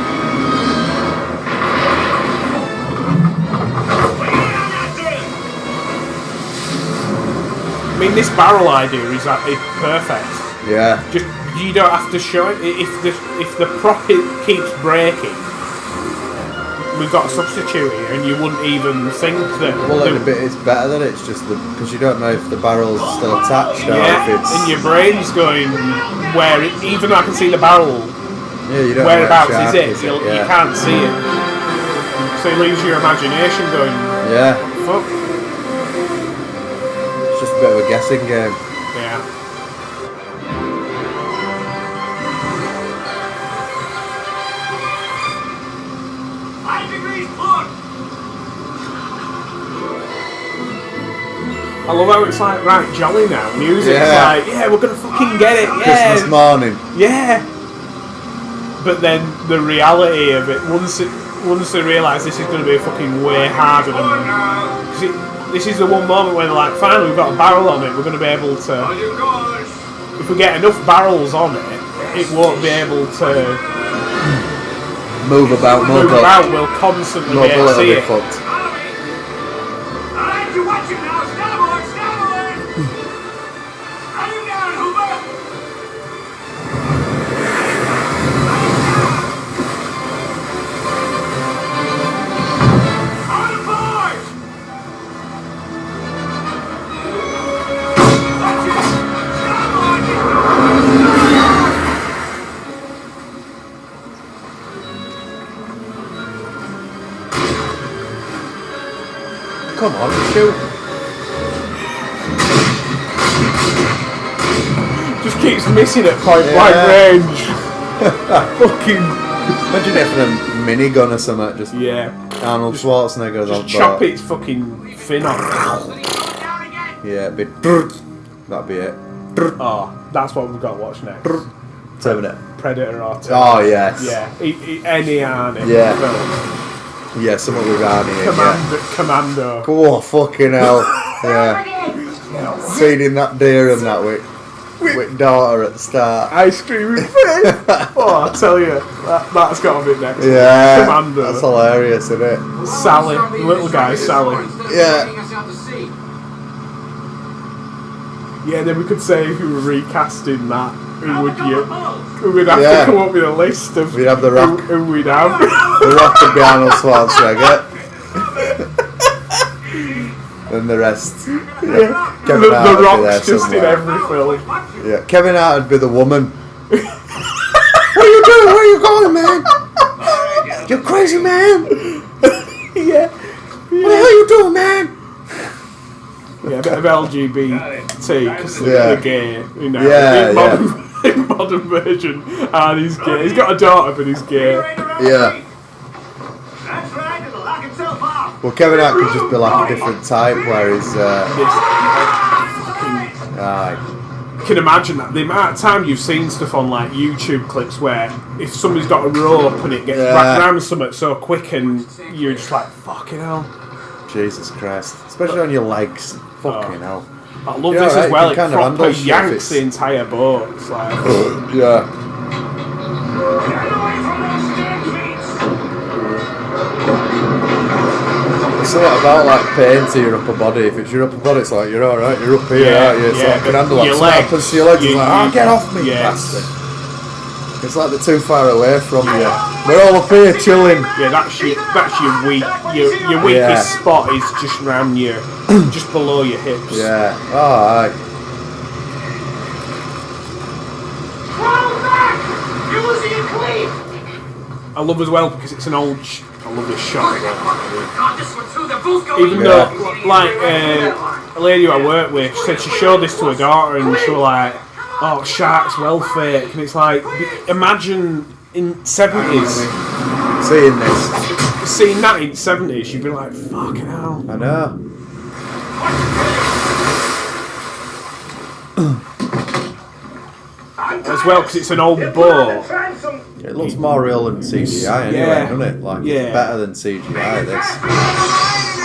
I mean, this barrel idea is perfect. Yeah. Just you don't have to show it. If the prop keeps breaking, we've got a substitute here, and you wouldn't even think that. Well, it's better that it's just because you don't know if the barrel's still attached or if it's. And your brain's going where even though I can see the barrel. Yeah, you don't whereabouts know is it? You can't see it, so it leaves your imagination going. Yeah. Fuck. It's just a bit of a guessing game. Yeah. I love how it's like right jolly now. Music's like, yeah, we're gonna fucking get it. Yeah. Christmas morning. Yeah. But then the reality of it, once they realise this is going to be fucking way harder than... This is the one moment where they're like, finally we've got a barrel on it, we're going to be able to... If we get enough barrels on it, it won't be able to... Move about, we'll constantly be able to see it. Alright, you watch it now, starboard! Are you down, Hoover? Come on, shoot. Just keeps missing at point blank range. Fucking... Imagine if a minigun or something, just... Yeah. Arnold Schwarzenegger's on board. Just chop its fucking fin off. Yeah, it'd be... That'd be it. Oh, that's what we've got to watch next. Terminator. Predator or Terminator. Oh, yes. Yeah, any Arnie. Yeah. Yeah, something with Arnie. Commando. Oh, fucking hell. Yeah. Feeding that deer and that with daughter at the start. Ice cream and fish. Oh, I tell you, that's got to be next. Yeah. Commando. That's hilarious, isn't it? Sally, little guy, Sally. Yeah. Yeah, then we could say if you were recasting that, who would you? We would have to come up with a list of we'd have the Rock. Who we'd have. The Rock would be Arnold Schwarzenegger. And the rest. Yeah. Kevin The Hart would be there Rock's just somewhere. in every film. Yeah, Kevin Hart would be the woman. What are you doing? Where are you going, man? You crazy man! Yeah. What the hell are you doing, man? Yeah, a bit of LGBT because they're gay, you know. In modern version, and he's gay. He's got a daughter, but he's gay. Yeah. Well, Kevin Hart could just be like a different type, where he's. You can imagine that the amount of time you've seen stuff on like YouTube clips where if somebody's got a rope and it gets wrapped around something so quick and you're just like fucking hell. Jesus Christ, especially on your legs. Fucking hell. I love this as well. It proper yanks the entire boat. It's like yeah. It's a lot about like pain to your upper body. If it's your upper body, it's like you're alright, you're up here, aren't you? It's like you can handle that. What happens to your legs? It's like, oh, get off me, bastard. It's like they're too far away from you. We're all up here chilling. Yeah, that's your weakest spot is just around your, just below your hips. Yeah. Oh, aye. I love as well because it's an old. I love this shot. God, this one too. They're both going. Even though, like, a lady who I work with, she said she showed this to her daughter and she was like, "Oh, sharks, well fake," and it's like, imagine in 70s seeing that in 70s, you'd be like, "Fucking hell." I know. As well, because it's an old boat. It looks more real than CGI anyway, doesn't it? Like, it's better than CGI, this.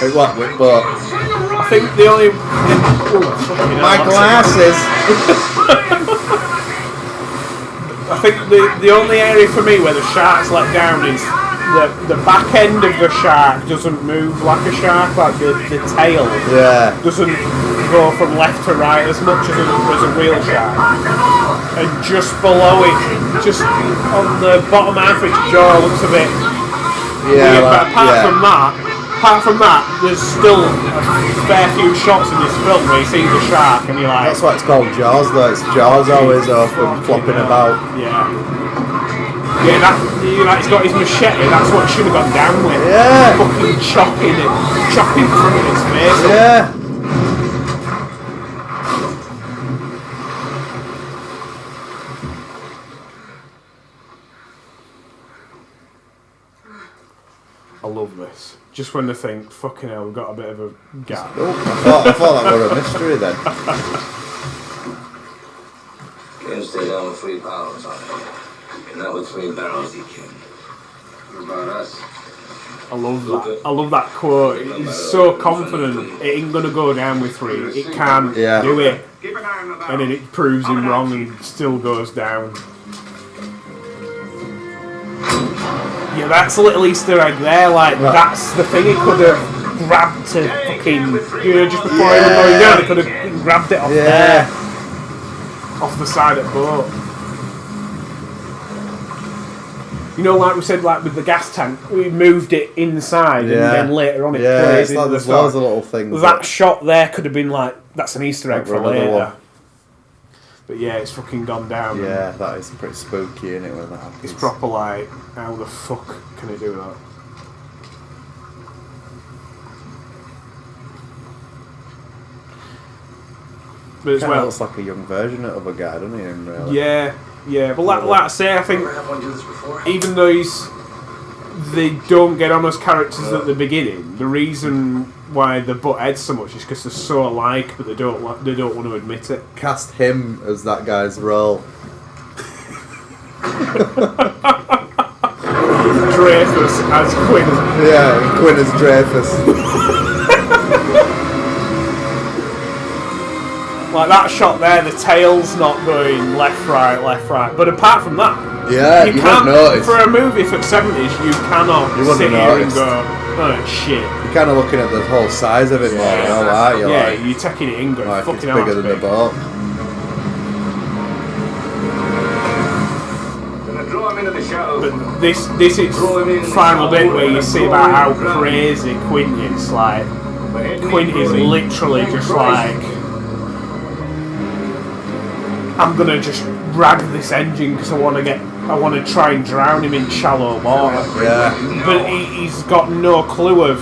It what, but... I think the only... My glasses! I think the only area for me where the shark's let down is the back end of the shark doesn't move like a shark, like the tail doesn't go from left to right as much as a real shark. And just below it, just on the bottom half of its jaw looks a bit weird, but apart from that, there's still a fair few shots in this film where you see the shark and you're like... That's why it's called Jaws though, it's Jaws always open, flopping about. Yeah, he's got his machete, that's what it should have gone down with. Yeah. Fucking chopping the front of his face. Yeah. I love this. Just when they think, fucking hell, we've got a bit of a gap. Oh, I thought that were a mystery then. Can't stay down with 3 pounds on it. Not with 3 barrels, you can. What about us? I love that. I love that quote. He's so confident it ain't gonna go down with 3. It can do it. And then it proves him wrong and still goes down. Yeah, that's a little Easter egg there. Like, that's the thing. He could have grabbed to fucking, just before he was going down, he could have grabbed it off there, off the side of the boat. You know, like we said, like with the gas tank, we moved it inside, and then later on it plays into the there's little things. That shot there could have been like, that's an Easter egg for later. One. But yeah, it's fucking gone down. Yeah, that is pretty spooky, isn't it, when that happens? It's proper like, how the fuck can it do that? But as well, looks like a young version of a guy, doesn't he? Really? Yeah. But like I say, I think even though they don't get on as characters at the beginning, the reason why they butt heads so much is because they're so alike, but they don't want to admit it. Cast him as that guy's role. Dreyfus as Quinn. Yeah, Quinn as Dreyfus. Like that shot there, the tail's not going left, right. But apart from that, you can't notice. For a movie for the 70s, you cannot sit here and go, oh shit. You're kind of looking at the whole size of it more, aren't you? You're taking it in, going, fucking it's bigger than the boat. But this is final bit where you see about how crazy Quinn is. Like, Quinn is literally just like, I'm gonna just drag this engine because I want to try and drown him in shallow water. Yeah. But he's got no clue of,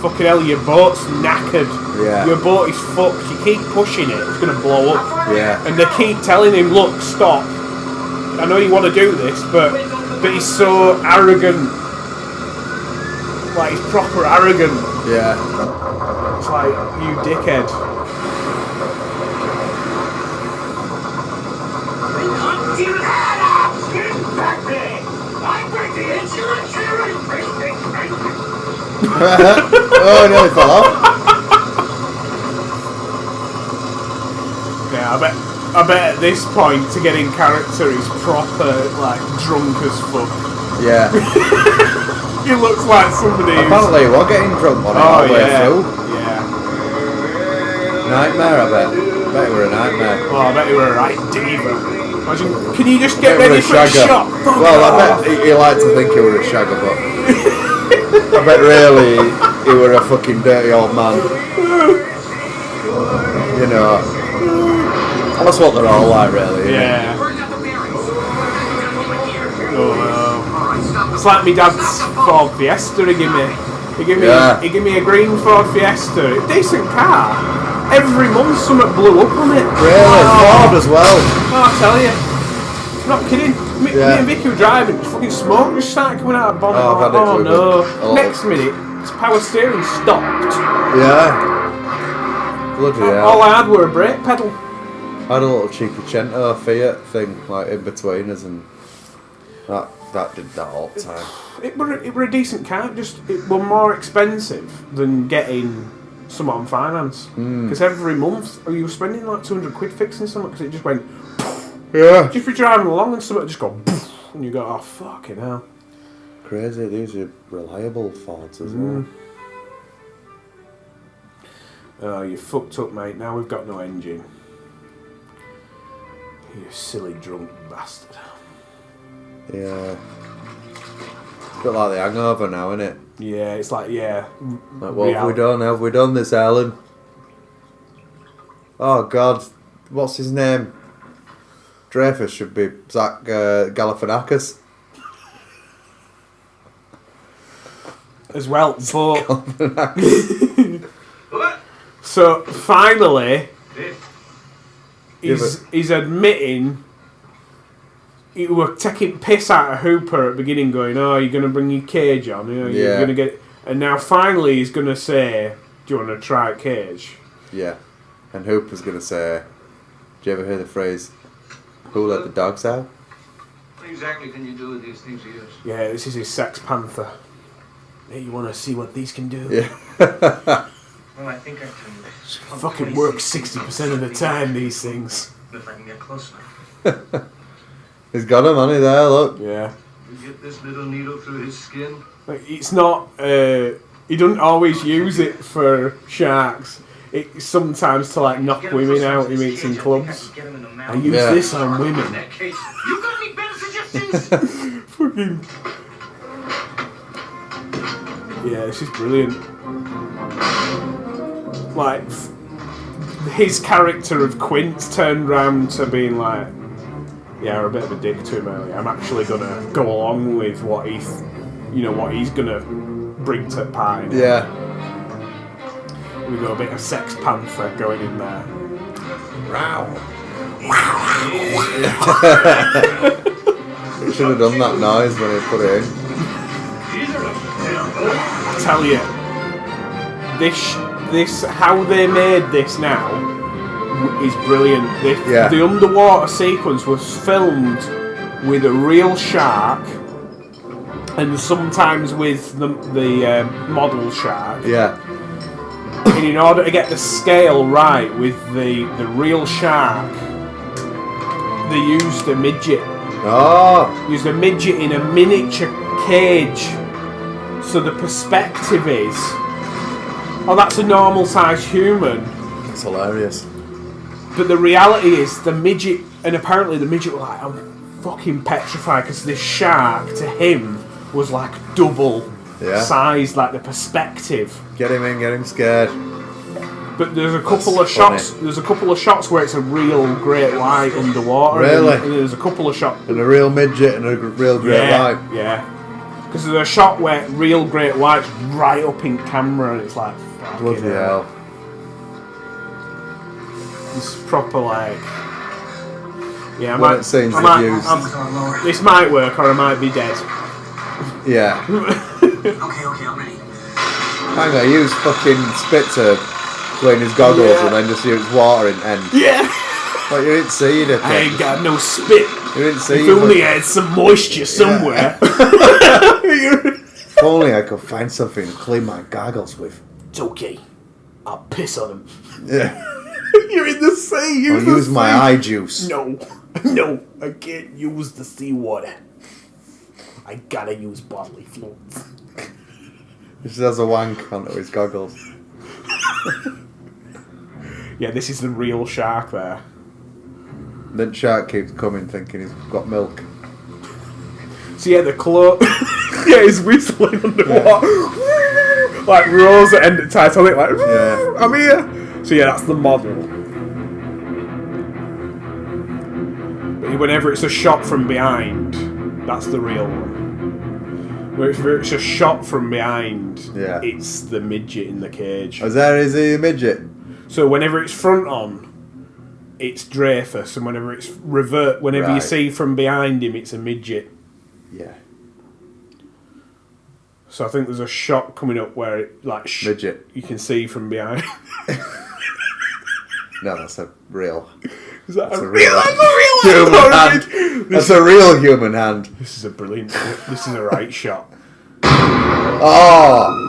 fucking hell, your boat's knackered. Yeah. Your boat is fucked. You keep pushing it, it's gonna blow up. Yeah. And they keep telling him, look, stop. I know you want to do this, but he's so arrogant. Like, he's proper arrogant. Yeah. It's like, you dickhead. Oh, it nearly fell off. Yeah, I bet at this point, to get in character, he's proper, like, drunk as fuck. Yeah. He looks like somebody Apparently he was getting drunk on it all the way through. Yeah. Nightmare, I bet. I bet it were a nightmare. Oh, I bet you were a right diva. Imagine, can you just get ready for a shot? Well, I bet he liked to think he were a shagger, but I bet really he were a fucking dirty old man. You know, that's what they're all like, really. Yeah. Oh, It's like my dad's Ford Fiesta. He gave me a green Ford Fiesta, a decent car. Every month something blew up on it. Really? Ford as well. Oh, I tell you. I'm not kidding. Me and Vicky were driving, fucking smoke just started coming out of the bonnet. Oh no. Next minute, its power steering stopped. Yeah. Bloody hell. All I had were a brake pedal. I had a little cheeky Cento Fiat thing, like in between us, and that did that all the time. It were a decent car, just it were more expensive than getting something on finance. Because every month you were spending like 200 quid fixing something because it just went. Yeah. Just be driving along and something just go, and you go, oh fucking hell. Crazy, these are reliable Fords as well. Oh, you fucked up, mate. Now we've got no engine. You silly drunk bastard. Yeah. It's a bit like the Hangover now, isn't it? Yeah, it's like, yeah. Like, what have we done? Have we done this, Alan? Oh, God. What's his name? Dreyfus should be Zach Galifianakis. As well, but... So, finally, he's admitting he were taking piss out of Hooper at the beginning, going, oh, you're going to bring your cage on, you know, you're going to get... And now finally he's going to say, do you want to try a cage? Yeah. And Hooper's going to say, do you ever hear the phrase, who let the dogs out? What exactly can you do with these things of yours? Yeah, this is his Sex Panther. Hey, you want to see what these can do? Yeah. Well, I think I can... Fucking work 60% of the time, these things. If I can get close enough. He's got him, hasn't he, there, look? Yeah. You get this little needle through his skin. Like, it's not... he doesn't always use it for sharks. It's sometimes to, like, knock women out he meets in clubs. I use this on women. You got any better suggestions? Fucking... Yeah, this is brilliant. Like, his character of Quint turned round to being like, yeah, I'm a bit of a dick to him earlier. I'm actually gonna go along with what he's, what he's gonna bring to the party. Yeah. We got a bit of Sex Panther going in there. Wow. He should have done that noise when he put it in. I tell you, this how they made this now is brilliant. The underwater sequence was filmed with a real shark and sometimes with the model shark. Yeah. And in order to get the scale right with the real shark, they used a midget. Oh. Used a midget in a miniature cage. So the perspective is, oh, that's a normal sized human. That's hilarious. But the reality is the midget, and apparently the midget was like, I'm fucking petrified because this shark to him was like double size, like the perspective. Get him in, get him scared. But there's a couple of shots. There's a couple of shots where it's a real great white underwater. Really? And there's a couple of shots. And a real midget and a real great white. Yeah. Because there's a shot where real great white's right up in camera, and it's like, bloody hell. It's proper like. Yeah, this might work, or I might be dead. Yeah. Okay, I'm ready. Hang on, use fucking Spitzer clean his goggles and then just use water in end. Yeah. But you didn't see it. I ain't got no spit. You didn't see if only I had some moisture somewhere. If only I could find something to clean my goggles with. It's okay. I'll piss on them. Yeah. You're in the sea. I'll use my eye juice. No, I can't use the seawater. I gotta use bodily fluids. He just has a wank onto his goggles. Yeah, this is the real shark there. Then shark keeps coming thinking he's got milk. So yeah, the claw... yeah, he's whistling underwater. Yeah. Like Rose at end of Titanic, like, I'm here. So yeah, that's the model. But whenever it's a shot from behind, that's the real one. where it's a shot from behind. Yeah. It's the midget in the cage. Oh, there is he a midget? So whenever it's front on, it's Dreyfus, and whenever it's revert, whenever you Right. see from behind him, it's a midget. Yeah. So I think there's a shot coming up where it midget. You can see from behind. No, that's a real. Is that that's a real human hand? That's a real human hand. This is a brilliant. This is a right shot. Oh!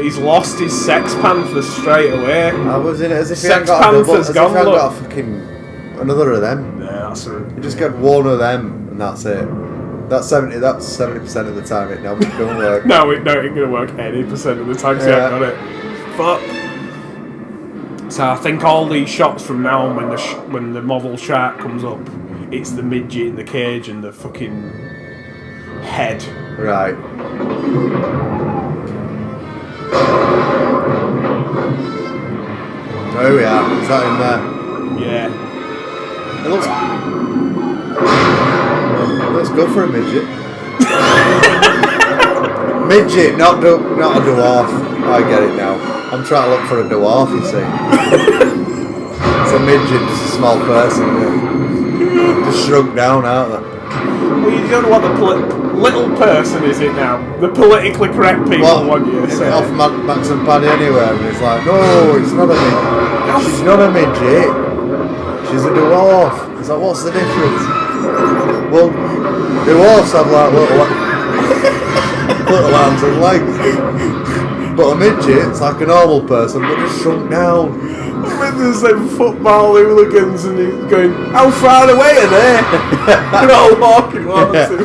He's lost his Sex Panther straight away. I was in it as if he Sex hadn't got a double, Panther's as gone, if he hadn't look. got a fucking another of them. Yeah, that's a. You just get one of them, and that's it. That's 70% of the time it don't work. No, it ain't gonna work 80% of the time. So Yeah. I got it. Fuck. So I think all these shots from now on, when the model shark comes up, it's the midget in the cage and the fucking head. Right. There we are. Is that in there? Yeah. It looks good for a midget. Midget, not a dwarf. I get it now. I'm trying to look for a dwarf, you see. It's a midget, just a small person. Yeah. Just shrunk down, aren't they? Well, you don't know what the little person is it now. The politically correct people want you to Isn't say. it off Max and Paddy anywhere? And it's like, no, it's not a midget. She's not a midget. She's a dwarf. It's like, what's the difference? Well, dwarfs have like little arms and legs. But a midget, it's like a normal person, but just shrunk down. With the same football hooligans and he's going, how far away are they? They're all walking towards him.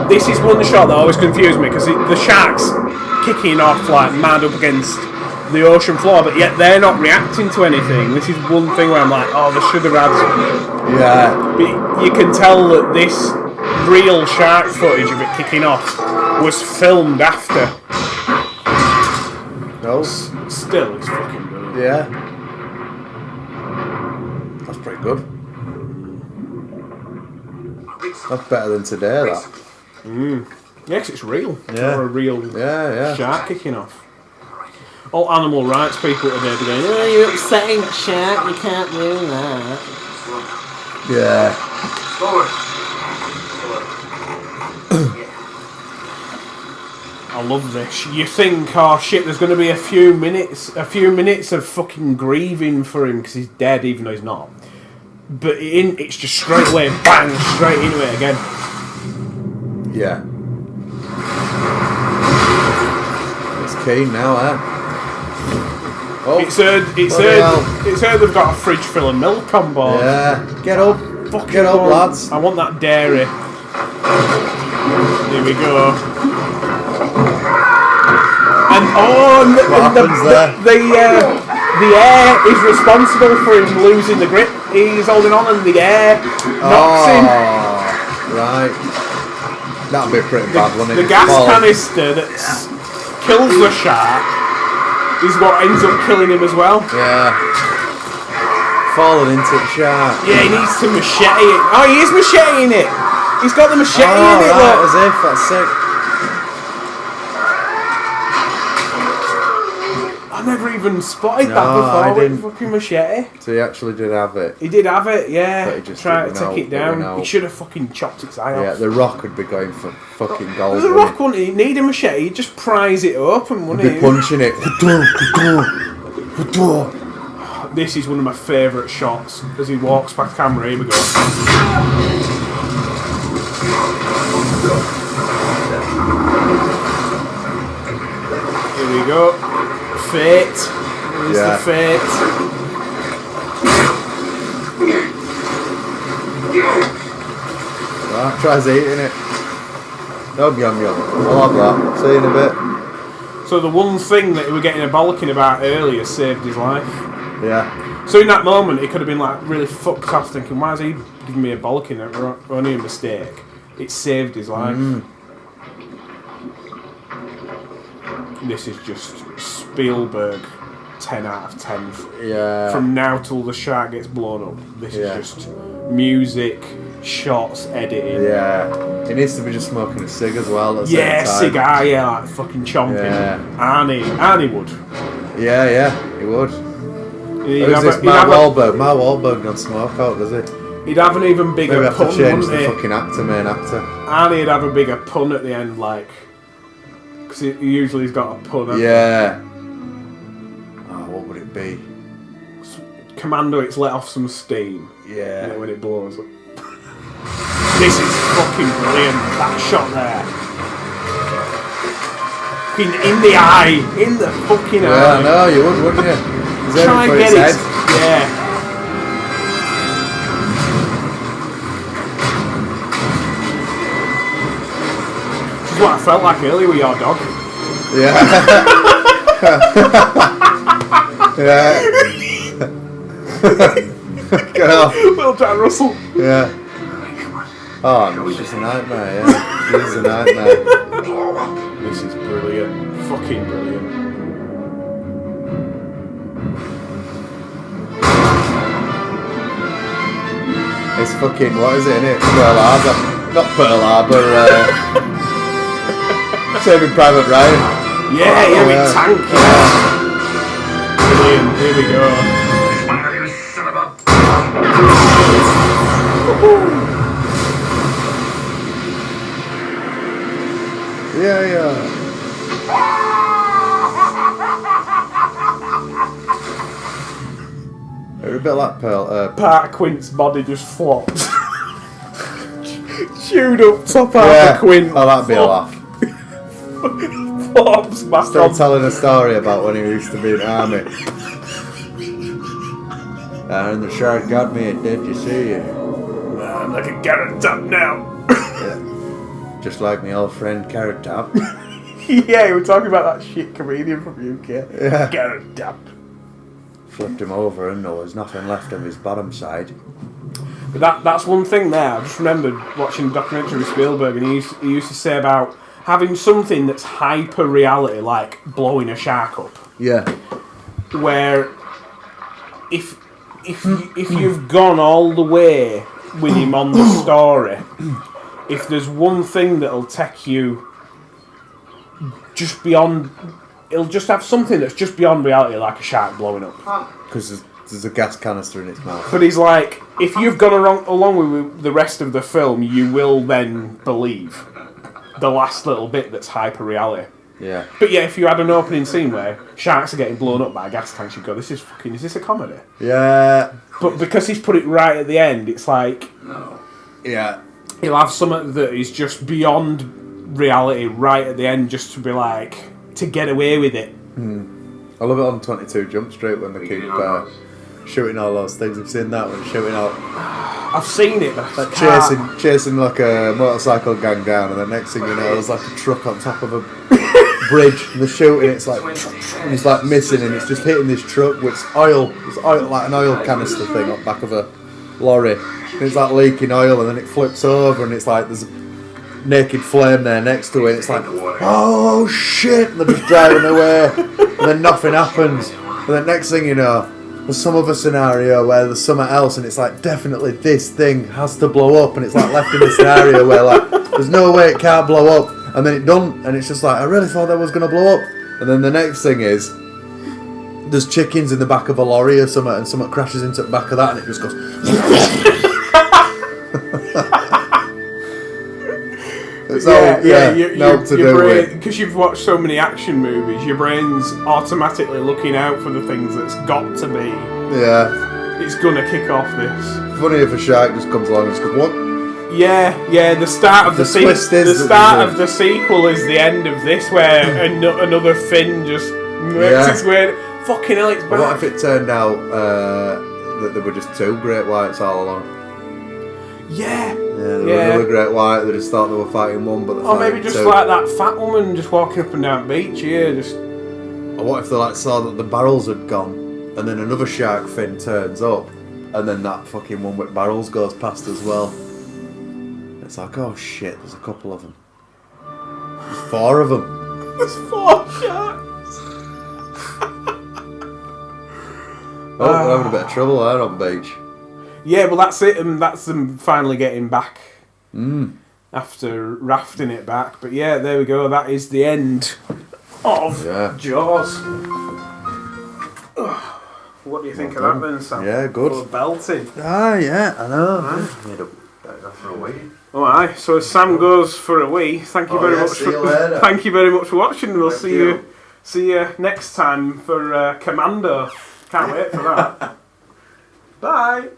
This is one shot that always confused me because the shark's kicking off like mad up against the ocean floor, but yet they're not reacting to anything. This is one thing where I'm like, oh, they should have had. Yeah. But you can tell that this real shark footage of it kicking off was filmed after. No. Still, it's fucking brilliant. Yeah. That's pretty good. That's better than today, that. Yeah, 'cause it's real. Yeah. Or a real shark kicking off. All animal rights people today are going, oh, you're upsetting the shark, you can't do that. Yeah. I love this. You think, oh shit, there's going to be a few minutes of fucking grieving for him because he's dead, even though he's not. But it's just straight away, bang, straight into it again. Yeah. It's keen now, eh? Oh, It's heard they've got a fridge full of milk on board. Yeah. Get up. Fucking Get up, lads. I want that dairy. Here we go. And the air is responsible for him losing the grip. He's holding on and the air knocks him. Right. That'd be pretty bad, wouldn't it? The gas canister that kills the shark is what ends up killing him as well. Yeah. Falling into the shark. Yeah, he needs to machete it. Oh, he is macheting it. He's got the machete in it, right, look. as if, that's sick. I never even spotted that I before with didn't. the fucking machete. So he actually did have it. He did have it, yeah. But he just tried to didn't take it know, down. didn't know. He should have fucking chopped its eye Yeah, off. the Rock would be going for fucking gold. The Rock wouldn't he? Need a machete, he'd just prise it open, wouldn't He'd be punching it. This is one of my favourite shots as he walks past camera. Here we go. Here we go. Fate. Here's the fate. Right, tries eating it. Yum yum yum. I'll have that. See you in a bit. So the one thing that we were getting a bollocking about earlier saved his life. Yeah. So in that moment, he could have been like really fucked off, thinking, "Why is he giving me a bollocking? It was only a mistake." It saved his life. this is just Spielberg 10 out of 10. Yeah. From now till the shark gets blown up, this is just music, shots, editing. Yeah. He needs to be just smoking a cig as well at the same time. Cigar, like fucking chomping. Yeah. Arnie would. Yeah, he would. Who's this Mark Wahlberg? Mark Wahlberg don't smoke out, does he? He'd have an even bigger Maybe have pun, to change the wouldn't fucking main actor. Arnie'd have a bigger pun at the end, like... Because he usually he's got a pun. Yeah. Oh, what would it be? Commando, it's let off some steam. Yeah. You know, when it blows up. This is fucking brilliant, that shot there. In the eye. In the fucking eye. Yeah, no, you would, wouldn't you? Try and get it. Yeah. This is what I felt like earlier with your dog. Yeah. Yeah. Girl. Little Jack Russell. Yeah. Oh, no, she's a nightmare, yeah. She's a nightmare. This is brilliant. Fucking brilliant. It's fucking, what is it, innit? Pearl Harbor. Not Pearl Harbor, Saving Private Ryan. Yeah, big tank, Brilliant, here we go. You son of a... Yeah. They're a bit like Pearl. Part of Quint's body just flopped. Chewed up top half of Quint. Oh, that'd be a laugh. Flops back Still on. telling a story about when he used to be in the army. And the shark got me, it did, you see? I'm like a carrot top now. Yeah. Just like my old friend Carrot Top. Yeah, we're talking about that shit comedian from UK. Yeah. Carrot top. Flipped him over and there was nothing left of his bottom side. But that's one thing there. I just remembered watching a documentary with Spielberg, and he used to say about having something that's hyper reality, like blowing a shark up. Yeah. Where if you've gone all the way with him on the story, if there's one thing that'll take you just beyond, it'll just have something that's just beyond reality, like a shark blowing up. Because there's a gas canister in its mouth. But he's like, if you've gone along with the rest of the film, you will then believe the last little bit that's hyper reality. Yeah. But yeah, if you had an opening scene where sharks are getting blown up by a gas tank, you'd go, is this a comedy? Yeah. But because he's put it right at the end, it's like... No. Yeah. He'll have something that is just beyond reality right at the end, just to be like, to get away with it. I love it on 22 Jump Street when they keep shooting all those things. I've seen that one, shooting out. I've seen it, but Like chasing like a motorcycle gang down, and the next thing you know, there's like a truck on top of a bridge, and they're shooting. It's like, and it's like missing, and it's just hitting this truck with oil. It's oil, like an oil canister thing on the back of a lorry. And it's like leaking oil, and then it flips over, and it's like there's a naked flame there next to it. It's like, oh shit! And they're just driving away, and then nothing happens. And then next thing you know, there's some other scenario where there's something else, and it's like, definitely this thing has to blow up, and it's like left in a scenario where like there's no way it can't blow up, and then it done, and it's just like, I really thought that was gonna blow up. And then the next thing is there's chickens in the back of a lorry or something, and something crashes into the back of that, and it just goes. It's your brain, because you've watched so many action movies, your brain's automatically looking out for the things that's got to be. Yeah. It's gonna kick off this. Funny if a shark just comes along and just goes, what? Yeah. The start of the sequel is the end of this, where another fin just makes its way. Fucking hell, it's bad. What if it turned out that there were just two great whites all along? Yeah. There were another great white. They just thought they were fighting one, but they're or fighting maybe just two. like that fat woman just walking up and down the beach. Yeah, just. Or what if they like saw that the barrels had gone, and then another shark fin turns up, and then that fucking one with barrels goes past as well. It's like, oh shit, there's a couple of them. There's 4 of them. There's 4 sharks. Oh, we're having a bit of trouble there on beach. Yeah, well, that's it, and that's them finally getting back after rafting it back. But yeah, there we go. That is the end of Jaws. What do you think of that then, Sam? Yeah, good. Full of belting. Ah, yeah, I know. Made up for a wee. Alright, so as Sam goes for a wee, thank you very much for thank you very much for watching. We'll see you next time for Commando. Can't wait for that. Bye.